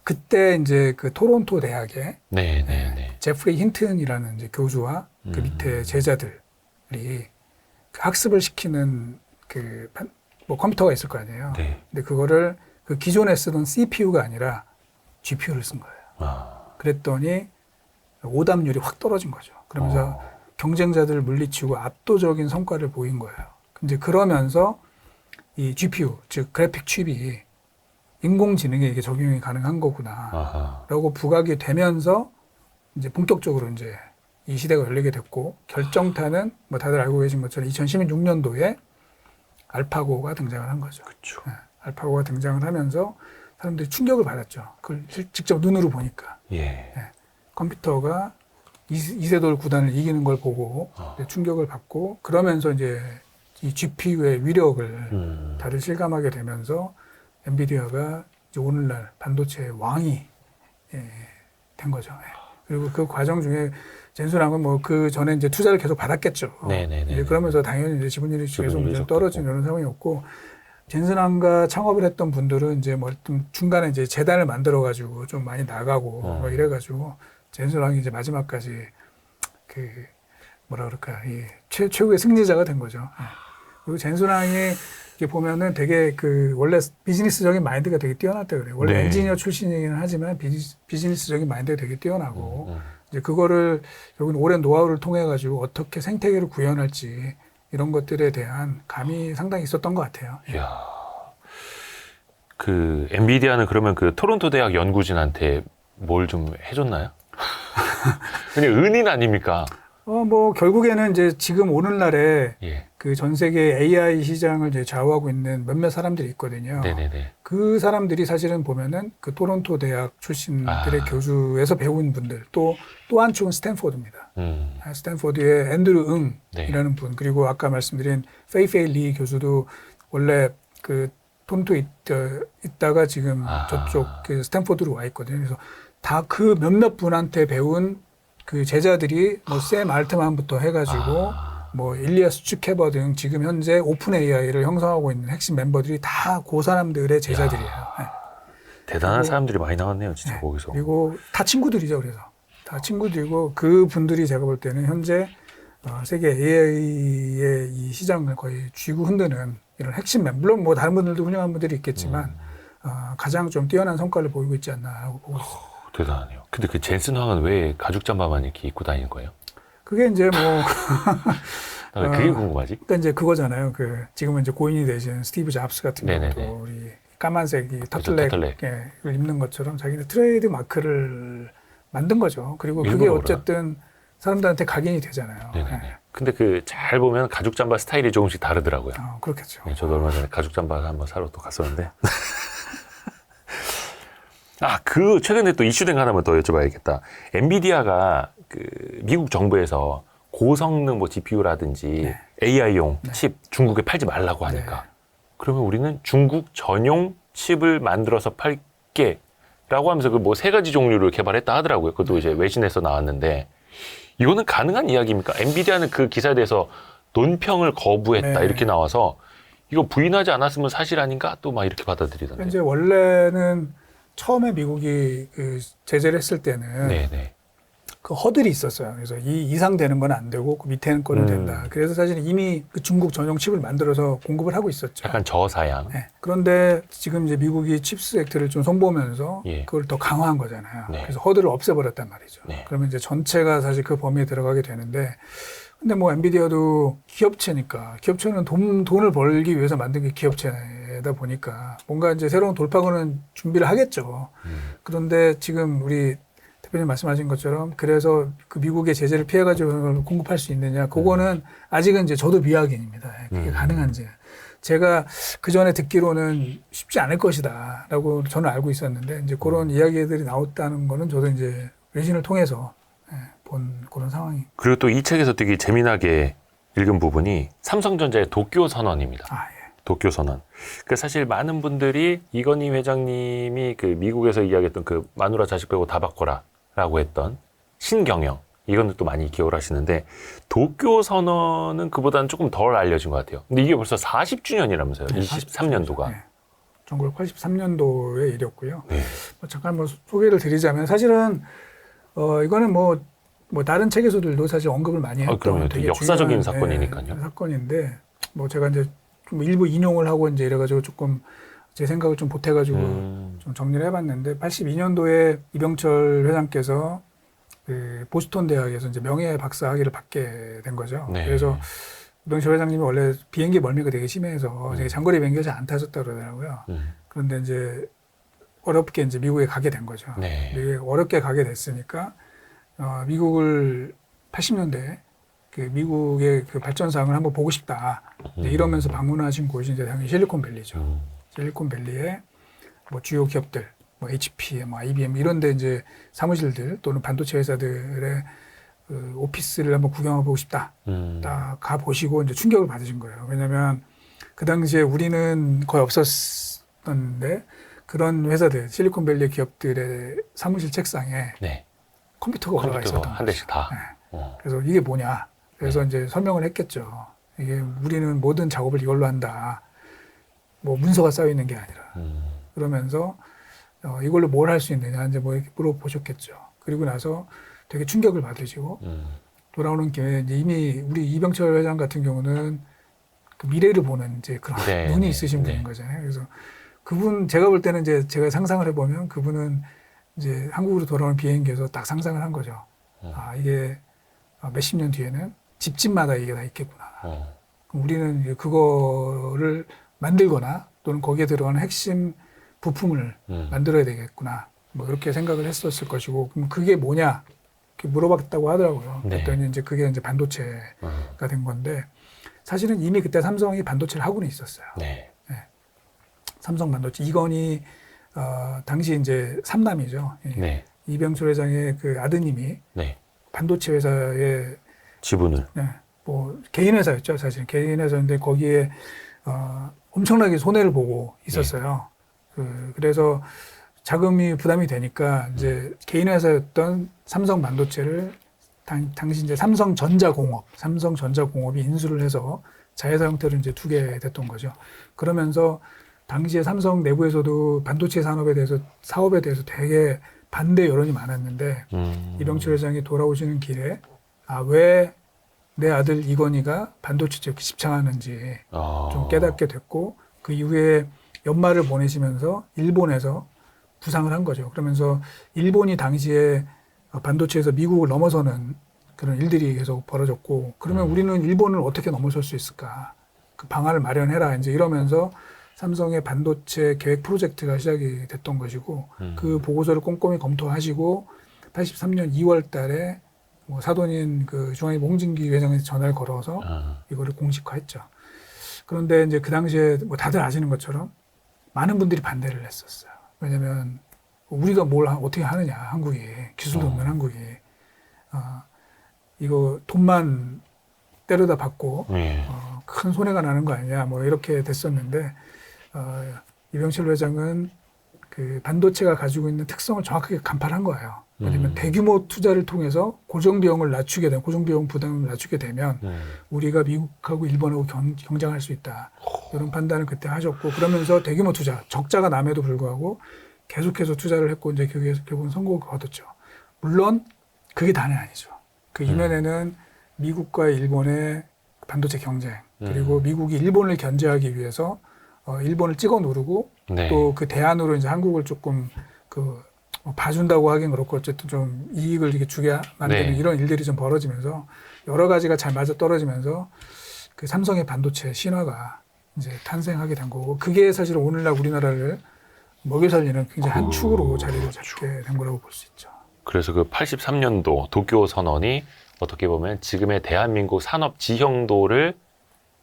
그때 이제 그 토론토 대학에 제프리 힌튼이라는 이제 교수와 그 밑에 제자들이 그 학습을 시키는 그 뭐 컴퓨터가 있을 거 아니에요. 네. 근데 그거를 그 기존에 쓰던 CPU가 아니라 GPU를 쓴 거예요. 그랬더니 오답률이 확 떨어진 거죠. 그러면서 경쟁자들을 물리치고 압도적인 성과를 보인 거예요. 이제 그러면서 이 GPU, 즉 그래픽 칩이 인공지능에 이게 적용이 가능한 거구나라고 부각이 되면서 이제 본격적으로 이제 이 시대가 열리게 됐고 결정타는 뭐 다들 알고 계신 것처럼 2016년도에 알파고가 등장을 한 거죠. 그렇죠. 네, 알파고가 등장을 하면서 사람들이 충격을 받았죠. 그걸 직접 눈으로 보니까. 네, 컴퓨터가 이세돌 구단을 이기는 걸 보고 충격을 받고 그러면서 이제 이 GPU의 위력을 다들 실감하게 되면서 엔비디아가 이제 오늘날 반도체의 왕이 된 거죠. 그리고 그 과정 중에 젠슨왕은 뭐 그 전에 이제 투자를 계속 받았겠죠. 이제 그러면서 당연히 이제 지분율이 계속 떨어진 이런 상황이었고 젠슨왕과 창업을 했던 분들은 이제 뭐 좀 중간에 이제 재단을 만들어 가지고 좀 많이 나가고 뭐 이래 가지고 젠슨왕이 이제 마지막까지 그 뭐라 그럴까 이 최고의 승리자가 된 거죠. 그리고 젠슨왕이 이렇게 보면은 되게 그 원래 비즈니스적인 마인드가 되게 뛰어났다 그래요. 원래 엔지니어 출신이긴 하지만 비즈니스적인 마인드가 되게 뛰어나고 이제 그거를 결국은 오랜 노하우를 통해 가지고 어떻게 생태계를 구현할지 이런 것들에 대한 감이 상당히 있었던 것 같아요. 이야. 그 엔비디아는 그러면 그 토론토 대학 연구진한테 뭘 좀 해줬나요? 그냥 은인 아닙니까? 뭐 결국에는 이제 지금 오늘날에 그 전 세계 AI 시장을 이제 좌우하고 있는 몇몇 사람들이 있거든요. 그 사람들이 사실은 보면은 그 토론토 대학 출신들의 교수에서 배운 분들 또 한쪽은 스탠포드입니다. 스탠포드의 앤드류 응이라는 분 그리고 아까 말씀드린 페이페이 리 교수도 원래 그 토론토에 있다가 지금 저쪽 그 스탠포드로 와 있거든요. 그래서 다 그 몇몇 분한테 배운 그 제자들이 뭐 샘 알트만부터 해가지고 뭐 일리아스 츠케버 등 지금 현재 오픈 AI를 형성하고 있는 핵심 멤버들이 다 그 사람들의 제자들이에요. 대단한 그리고, 사람들이 많이 나왔네요, 진짜 거기서. 그리고 다 친구들이죠, 그래서 다 친구들이고 그 분들이 제가 볼 때는 현재 세계 AI의 이 시장을 거의 쥐고 흔드는 이런 핵심 멤버, 물론 뭐 다른 분들도 훌륭한 분들이 있겠지만 가장 좀 뛰어난 성과를 보이고 있지 않나라고 보고 있습니다. 대단하네요. 근데 그 젠슨 황은 왜 가죽 잠바만 이렇게 입고 다니는 거예요? 그게 이제 뭐 그게 궁금하지? 그러니까 이제 그거잖아요. 그 지금은 이제 고인이 되신 스티브 잡스 같은 경우도 우리 까만색 이 터틀넥을 입는 것처럼 자기는 트레이드 마크를 만든 거죠. 그리고 그게 어쨌든 사람들한테 각인이 되잖아요. 근데 그 잘 보면 가죽 잠바 스타일이 조금씩 다르더라고요. 그렇겠죠. 저도 얼마 전에 가죽 잠바 한번 사러 또 갔었는데. 그 최근에 또 이슈된 거 하나만 더 여쭤봐야겠다. 엔비디아가 그 미국 정부에서 고성능 뭐 GPU라든지 AI용 칩 중국에 팔지 말라고 하니까 그러면 우리는 중국 전용 칩을 만들어서 팔게라고 하면서 그 뭐 3가지 종류를 개발했다 하더라고요. 그것도 이제 외신에서 나왔는데 이거는 가능한 이야기입니까? 엔비디아는 그 기사에 대해서 논평을 거부했다 이렇게 나와서 이거 부인하지 않았으면 사실 아닌가 또 막 이렇게 받아들이던데. 이제 원래는 처음에 미국이 그 제재를 했을 때는 그 허들이 있었어요. 그래서 이 이상 되는 건 안 되고 그 밑에는 거는 된다. 그래서 사실 이미 그 중국 전용 칩을 만들어서 공급을 하고 있었죠. 약간 저사양. 그런데 지금 이제 미국이 칩스 액트를 좀 손보면서 그걸 더 강화한 거잖아요. 그래서 허들을 없애버렸단 말이죠. 그러면 이제 전체가 사실 그 범위에 들어가게 되는데 근데 뭐 엔비디아도 기업체니까 기업체는 돈을 벌기 위해서 만든 게 기업체다 보니까 뭔가 이제 새로운 돌파구는 준비를 하겠죠. 그런데 지금 우리 대표님 말씀하신 것처럼 그래서 그 미국의 제재를 피해가지고 공급할 수 있느냐 그거는 아직은 이제 저도 미확인입니다. 그게 가능한지. 제가 그 전에 듣기로는 쉽지 않을 것이다 라고 저는 알고 있었는데 이제 그런 이야기들이 나왔다는 거는 저도 이제 외신을 통해서 본 그런 상황이. 그리고 또 이 책에서 되게 재미나게 읽은 부분이 삼성전자의 도쿄 선언입니다. 도쿄 선언. 그 사실 많은 분들이 이건희 회장님이 그 미국에서 이야기했던 그 마누라 자식 빼고 다 바꿔라라고 했던 신경영 이건 또 많이 기억을 하시는데 도쿄 선언은 그보다는 조금 덜 알려진 것 같아요. 근데 이게 벌써 40주년이라면서요. 네, 23년도가. 네. 1983년도에 일이었고요. 네. 잠깐 소개를 드리자면 사실은 이거는 뭐 다른 책에서도 사실 언급을 많이 했던 그러면 되게 역사적인 사건이니까요. 사건인데 뭐 제가 이제 좀 일부 인용을 하고 이제 이래가지고 조금 제 생각을 좀 보태가지고 좀 정리를 해봤는데 82년도에 이병철 회장께서 그 보스턴 대학에서 이제 명예 박사 학위를 받게 된 거죠. 네. 그래서 이병철 회장님이 원래 비행기 멀미가 되게 심해서 되게 장거리 비행기를 잘 안 타셨다 그러더라고요. 그런데 이제 어렵게 이제 미국에 가게 된 거죠. 네. 미국에 어렵게 가게 됐으니까 미국을 80년대 그 미국의 그 발전상을 한번 보고 싶다. 이러면서 방문하신 곳이 이제 당연히 실리콘밸리죠. 실리콘밸리에 뭐 주요 기업들, 뭐 HP, 뭐 IBM 이런 데 이제 사무실들 또는 반도체 회사들의 그 오피스를 한번 구경해보고 싶다. 딱 가보시고 이제 충격을 받으신 거예요. 왜냐면 그 당시에 우리는 거의 없었는데 그런 회사들, 실리콘밸리 기업들의 사무실 책상에 네. 컴퓨터가 올라가 있었던 한 대씩 다. 네. 그래서 이게 뭐냐. 그래서 이제 설명을 했겠죠. 이게 우리는 모든 작업을 이걸로 한다. 뭐 문서가 쌓여 있는 게 아니라. 그러면서 이걸로 뭘 할 수 있느냐 이제 뭐 이렇게 물어보셨겠죠. 그리고 나서 되게 충격을 받으시고 돌아오는 길에 이제 이미 우리 이병철 회장 같은 경우는 그 미래를 보는 이제 그런 눈이 있으신 분인 거잖아요. 그래서 그분 제가 볼 때는 이제 제가 상상을 해보면 그분은 이제 한국으로 돌아오는 비행기에서 딱 상상을 한 거죠. 아 이게 몇십 년 뒤에는 집집마다 이게 다 있겠구나. 그럼 우리는 이제 그거를 만들거나 또는 거기에 들어가는 핵심 부품을 만들어야 되겠구나. 뭐 이렇게 생각을 했었을 것이고, 그럼 그게 뭐냐? 이렇게 물어봤다고 하더라고요. 네. 그랬더니 이제 그게 이제 반도체가 된 건데, 사실은 이미 그때 삼성이 반도체를 하고는 있었어요. 네. 네. 삼성 반도체. 이건희, 당시 이제 삼남이죠. 네. 이병철 회장의 그 아드님이 네. 반도체 회사의 지분을. 네, 뭐 개인 회사였죠. 사실 개인 회사인데 거기에 엄청나게 손해를 보고 있었어요. 그래서 자금이 부담이 되니까 이제 개인 회사였던 삼성 반도체를 당시 이제 삼성전자공업이 인수를 해서 자회사 형태로 이제 두게 됐던 거죠. 그러면서 당시에 삼성 내부에서도 반도체 사업에 대해서 되게 반대 여론이 많았는데 이병철 회장이 돌아오시는 길에 왜 내 아들 이건희가 반도체에 이렇게 집착하는지 좀 깨닫게 됐고 그 이후에 연말을 보내시면서 일본에서 부상을 한 거죠. 그러면서 일본이 당시에 반도체에서 미국을 넘어서는 그런 일들이 계속 벌어졌고 그러면 우리는 일본을 어떻게 넘어설 수 있을까? 그 방안을 마련해라. 이제 이러면서 삼성의 반도체 계획 프로젝트가 시작이 됐던 것이고 그 보고서를 꼼꼼히 검토하시고 83년 2월 달에 뭐 사돈인 그 중앙일 홍진기 회장한테 전화를 걸어서 이거를 공식화했죠. 그런데 이제 그 당시에 뭐 다들 아시는 것처럼 많은 분들이 반대를 했었어요. 왜냐면 우리가 뭘 어떻게 하느냐, 한국이. 기술도 없는 한국이. 이거 돈만 때려다 받고 큰 손해가 나는 거 아니냐, 뭐 이렇게 됐었는데 이병철 회장은 그 반도체가 가지고 있는 특성을 정확하게 간파한 거예요. 왜냐면 대규모 투자를 통해서 고정비용 부담을 낮추게 되면 우리가 미국하고 일본하고 경쟁할 수 있다. 이런 판단을 그때 하셨고 그러면서 대규모 투자, 적자가 남에도 불구하고 계속해서 투자를 했고 이제 결국은 성공을 거뒀죠. 물론 그게 다는 아니죠. 그 이면에는 미국과 일본의 반도체 경쟁 그리고 미국이 일본을 견제하기 위해서 일본을 찍어 누르고 네. 또 그 대안으로 이제 한국을 조금 봐준다고 하긴 그렇고 어쨌든 좀 이익을 이렇게 주게 만드는 네. 이런 일들이 좀 벌어지면서 여러 가지가 잘 맞아 떨어지면서 그 삼성의 반도체 신화가 이제 탄생하게 된 거고 그게 사실 오늘날 우리나라를 먹여 살리는 굉장히 한 축으로 자리를 잡게 된 거라고 볼 수 있죠. 그래서 그 83년도 도쿄 선언이 어떻게 보면 지금의 대한민국 산업 지형도를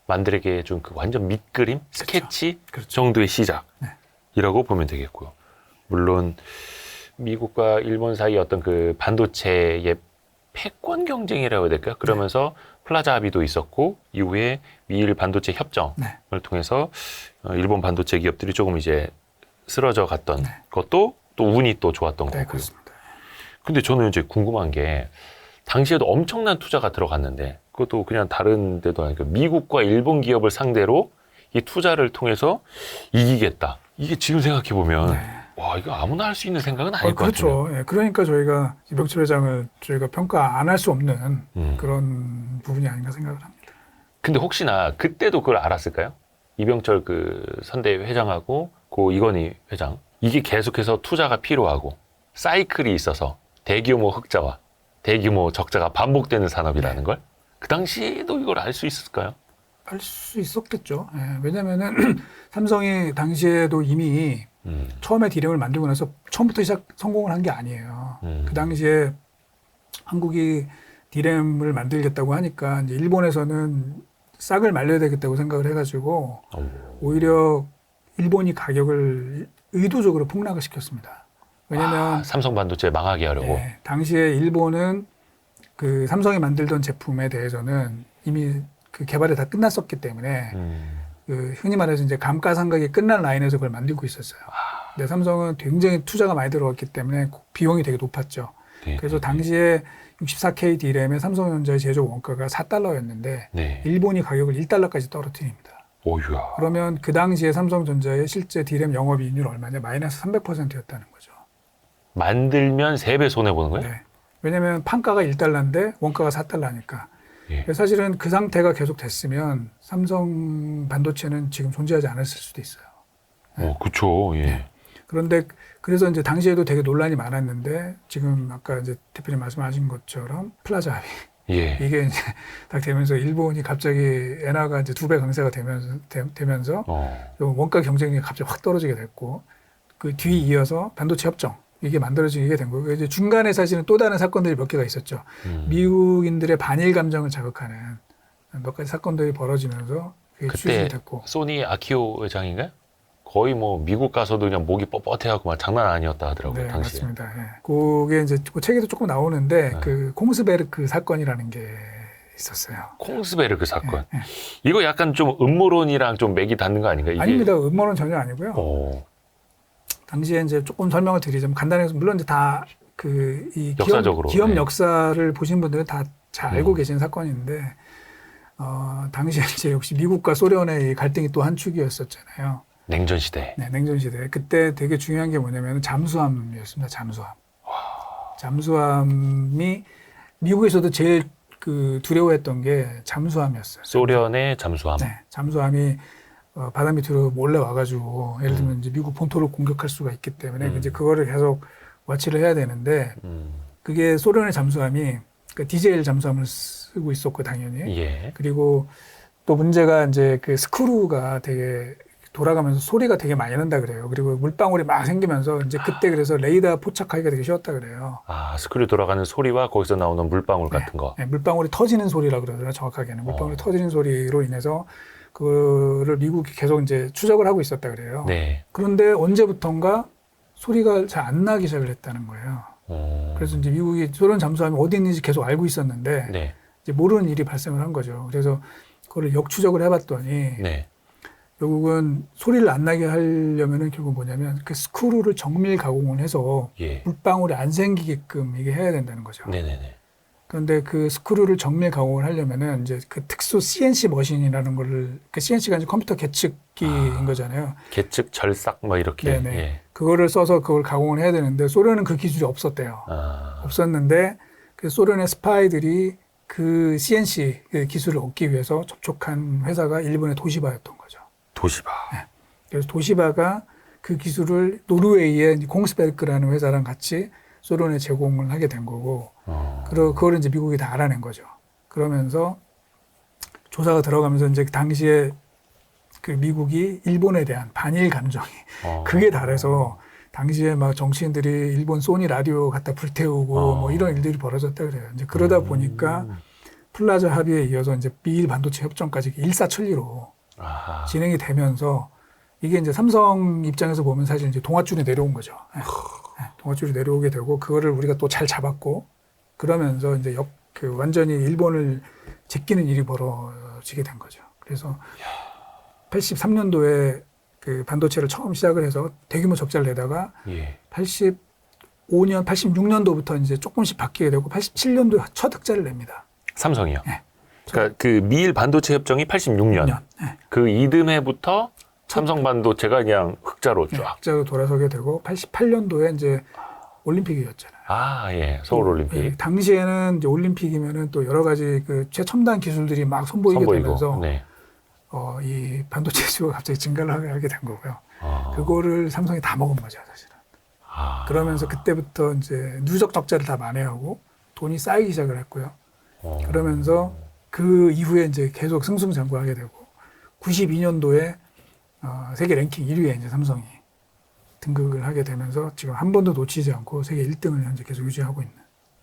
만들게 해준 그 완전 밑그림, 스케치 그렇죠. 정도의 시작이라고 보면 되겠고요. 물론 미국과 일본 사이 어떤 그 반도체의 패권 경쟁이라고 해야 될까요? 그러면서 플라자 합의도 있었고 이후에 미일 반도체 협정을 통해서 일본 반도체 기업들이 조금 이제 쓰러져 갔던 것도 또 운이 또 좋았던 거고요. 그렇습니다. 근데 저는 이제 궁금한 게 당시에도 엄청난 투자가 들어갔는데 그것도 그냥 다른 데도 아니고 미국과 일본 기업을 상대로 이 투자를 통해서 이기겠다. 이게 지금 생각해 보면 네. 와 이거 아무나 할 수 있는 생각은 아닐 것 같아요. 그렇죠. 예, 그러니까 저희가 이병철 회장을 저희가 평가 안 할 수 없는 그런 부분이 아닌가 생각을 합니다. 근데 혹시나 그때도 그걸 알았을까요? 이병철 그 선대 회장하고 고 이건희 회장 이게 계속해서 투자가 필요하고 사이클이 있어서 대규모 흑자와 대규모 적자가 반복되는 산업이라는 걸 그 당시에도 이걸 알 수 있었을까요? 할 수 있었겠죠. 예, 왜냐면은 삼성이 당시에도 이미 처음에 D램을 만들고 나서 처음부터 성공을 한 게 아니에요. 그 당시에 한국이 D램을 만들겠다고 하니까 이제 일본에서는 싹을 말려야 되겠다고 생각을 해가지고 오히려 일본이 가격을 의도적으로 폭락을 시켰습니다. 왜냐면 삼성 반도체 망하게 하려고. 예, 당시에 일본은 그 삼성이 만들던 제품에 대해서는 이미 그 개발이 다 끝났었기 때문에 그 흔히 말해서 이제 감가상각이 끝난 라인에서 그걸 만들고 있었어요. 근데 삼성은 굉장히 투자가 많이 들어갔기 때문에 비용이 되게 높았죠. 네, 그래서 당시에 64K D램의 삼성전자의 제조 원가가 4달러였는데 네. 일본이 가격을 1달러까지 떨어뜨립니다. 오유야. 그러면 그 당시에 삼성전자의 실제 D램 영업이익률 얼마냐? 마이너스 300%였다는 거죠. 만들면 3배 손해보는 거예요? 네. 왜냐하면 판가가 1달러인데 원가가 4달러니까. 예. 사실은 그 상태가 계속 됐으면 삼성 반도체는 지금 존재하지 않았을 수도 있어요. 그쵸. 예. 그런데 그래서 이제 당시에도 되게 논란이 많았는데 지금 아까 이제 대표님 말씀하신 것처럼 플라자 합의 예. 이게 이제 딱 되면서 일본이 갑자기 엔화가 이제 2배 강세가 되면서 원가 경쟁력이 갑자기 확 떨어지게 됐고 그 뒤 이어서 반도체 협정 이게 만들어지게 된 거고 이제 중간에 사실은 또 다른 사건들이 몇 개가 있었죠. 미국인들의 반일 감정을 자극하는 몇 가지 사건들이 벌어지면서 그게 그때 추진이 됐고. 소니 아키오 회장인가요? 거의 뭐 미국 가서도 그냥 목이 뻣뻣해갖고 막 장난 아니었다 하더라고요. 네, 당시에. 맞습니다. 예. 그게 이제 그 책에도 조금 나오는데 그 콩스베르크 사건이라는 게 있었어요. 콩스베르크 사건. 예, 예. 이거 약간 좀 음모론이랑 좀 맥이 닿는 거 아닌가? 이게. 아닙니다. 음모는 전혀 아니고요. 당시에 이제 조금 설명을 드리자면 간단해서 물론 이제 다 그 이 역사적으로, 기업 네. 역사를 보신 분들은 다 잘 알고 계신 사건인데 당시에 이제 역시 미국과 소련의 이 갈등이 또 한 축이었었잖아요. 냉전 시대. 네, 냉전 시대. 그때 되게 중요한 게 뭐냐면 잠수함이었습니다. 잠수함. 잠수함이 미국에서도 제일 그 두려워했던 게 잠수함이었어요. 소련의 잠수함. 네, 잠수함이 바다 밑으로 몰래 와가지고 예를 들면 이제 미국 본토를 공격할 수가 있기 때문에 이제 그거를 계속 와치를 해야 되는데 그게 소련의 잠수함이 그 디젤 잠수함을 쓰고 있었고 당연히 예. 그리고 또 문제가 이제 그 스크루가 되게 돌아가면서 소리가 되게 많이 난다 그래요. 그리고 물방울이 막 생기면서 이제 그때 그래서 레이더 포착하기가 되게 쉬웠다 그래요. 스크류 돌아가는 소리와 거기서 나오는 물방울 같은 거. 네, 물방울이 터지는 소리라 그러더라고요. 정확하게는 물방울이 터지는 소리로 인해서 그거를 미국이 계속 이제 추적을 하고 있었다 그래요. 네. 그런데 언제부턴가 소리가 잘 안 나기 시작을 했다는 거예요. 그래서 이제 미국이 소련 잠수함이 어디 있는지 계속 알고 있었는데 네. 이제 모르는 일이 발생을 한 거죠. 그래서 그거를 역추적을 해봤더니 네. 결국은 소리를 안 나게 하려면은 결국 뭐냐면 그 스크루를 정밀 가공을 해서 예. 물방울이 안 생기게끔 이게 해야 된다는 거죠. 네네네. 그런데 그 스크루를 정밀 가공을 하려면은 이제 그 특수 CNC 머신이라는 거를 그 CNC가 이제 컴퓨터 계측기인 거잖아요. 계측 절삭 뭐 이렇게. 네네. 예. 그거를 써서 그걸 가공을 해야 되는데 소련은 그 기술이 없었대요. 없었는데 그 소련의 스파이들이 그 CNC 그 기술을 얻기 위해서 접촉한 회사가 일본의 도시바였던 거죠. 도시바. 네. 그래서 도시바가 그 기술을 노르웨이의 공스베르크라는 회사랑 같이 소련에 제공을 하게 된 거고, 그걸 이제 미국이 다 알아낸 거죠. 그러면서 조사가 들어가면서 이제 당시에 그 미국이 일본에 대한 반일 감정이 그게 달해서 당시에 막 정치인들이 일본 소니 라디오 갖다 불태우고 뭐 이런 일들이 벌어졌다 그래요. 이제 그러다 보니까 플라자 합의에 이어서 이제 미일 반도체 협정까지 일사천리로 진행이 되면서 이게 이제 삼성 입장에서 보면 사실 이제 동아줄이 내려온 거죠. 동아줄이 내려오게 되고 그거를 우리가 또 잘 잡았고 그러면서 이제 그 완전히 일본을 제끼는 일이 벌어지게 된 거죠. 그래서 83년도에 그 반도체를 처음 시작을 해서 대규모 적자를 내다가 85년, 86년도부터 이제 조금씩 바뀌게 되고 87년도에 첫 흑자를 냅니다. 삼성이요. 네. 그러니까 그 미일 반도체 협정이 86년. 네. 그 이듬해부터 삼성 반도체가 그냥 흑자로 네, 쫙. 흑자로 돌아서게 되고 88년도에 이제 올림픽이었잖아요. 아, 예. 서울 올림픽. 예, 당시에는 이제 올림픽이면은 또 여러 가지 그 최첨단 기술들이 막 선보이게 되면서 네. 이 반도체 수요가 갑자기 증가를 하게 된 거고요. 아. 그거를 삼성이 다 먹은 거죠, 사실은. 아. 그러면서 그때부터 이제 누적 적자를 다 만회하고 돈이 쌓이기 시작을 했고요. 그러면서 그 이후에 이제 계속 승승장구하게 되고 92년도에 세계 랭킹 1위에 이제 삼성이 등극을 하게 되면서 지금 한 번도 놓치지 않고 세계 1등을 현재 계속 유지하고 있는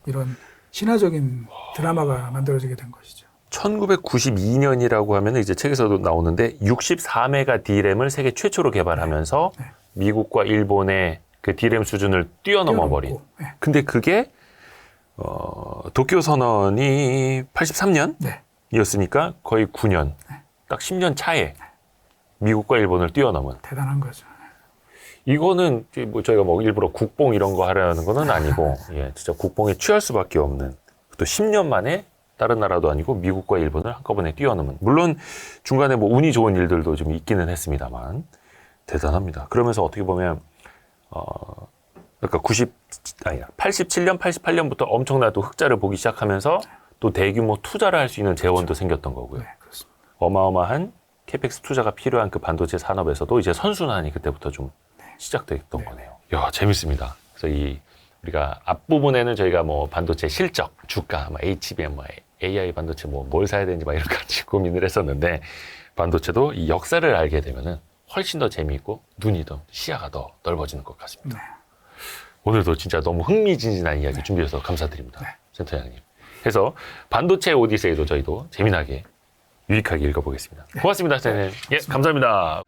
이런 신화적인 드라마가 만들어지게 된 것이죠. 1992년이라고 하면 이제 책에서도 나오는데 64메가 D램을 세계 최초로 개발하면서 네. 미국과 일본의 그 D램 수준을 뛰어넘어 버린. 뛰어넘고, 네. 근데 그게 도쿄 선언이 83년이었으니까 네. 거의 9년, 딱 10년 차에 미국과 일본을 뛰어넘은. 대단한 거죠. 이거는 뭐 저희가 뭐 일부러 국뽕 이런 거 하려는 거는 아니고, 예, 진짜 국뽕에 취할 수밖에 없는. 또 10년 만에 다른 나라도 아니고 미국과 일본을 한꺼번에 뛰어넘은. 물론 중간에 뭐 운이 좋은 일들도 좀 있기는 했습니다만 대단합니다. 그러면서 어떻게 보면 그러니까 87년, 88년부터 엄청나게 또 흑자를 보기 시작하면서 또 대규모 투자를 할 수 있는 재원도 생겼던 거고요. 네, 그렇습니다. 어마어마한 캐펙스 투자가 필요한 그 반도체 산업에서도 이제 선순환이 그때부터 좀 시작됐던 거네요. 야, 재밌습니다. 그래서 우리가 앞부분에는 저희가 뭐 반도체 실적, 주가, 뭐 HBM, 뭐 AI 반도체 뭐 뭘 사야 되는지 막 이런 거 같이 고민을 했었는데 바반도체도 이 역사를 알게 되면은 훨씬 더 재미있고 눈이 더 시야가 더 넓어지는 것 같습니다. 네. 오늘도 진짜 너무 흥미진진한 이야기 준비해서 감사드립니다. 센터장님. 해서 반도체 오디세이도 저희도 재미나게 유익하게 읽어보겠습니다. 고맙습니다, 선생님. 예, 감사합니다.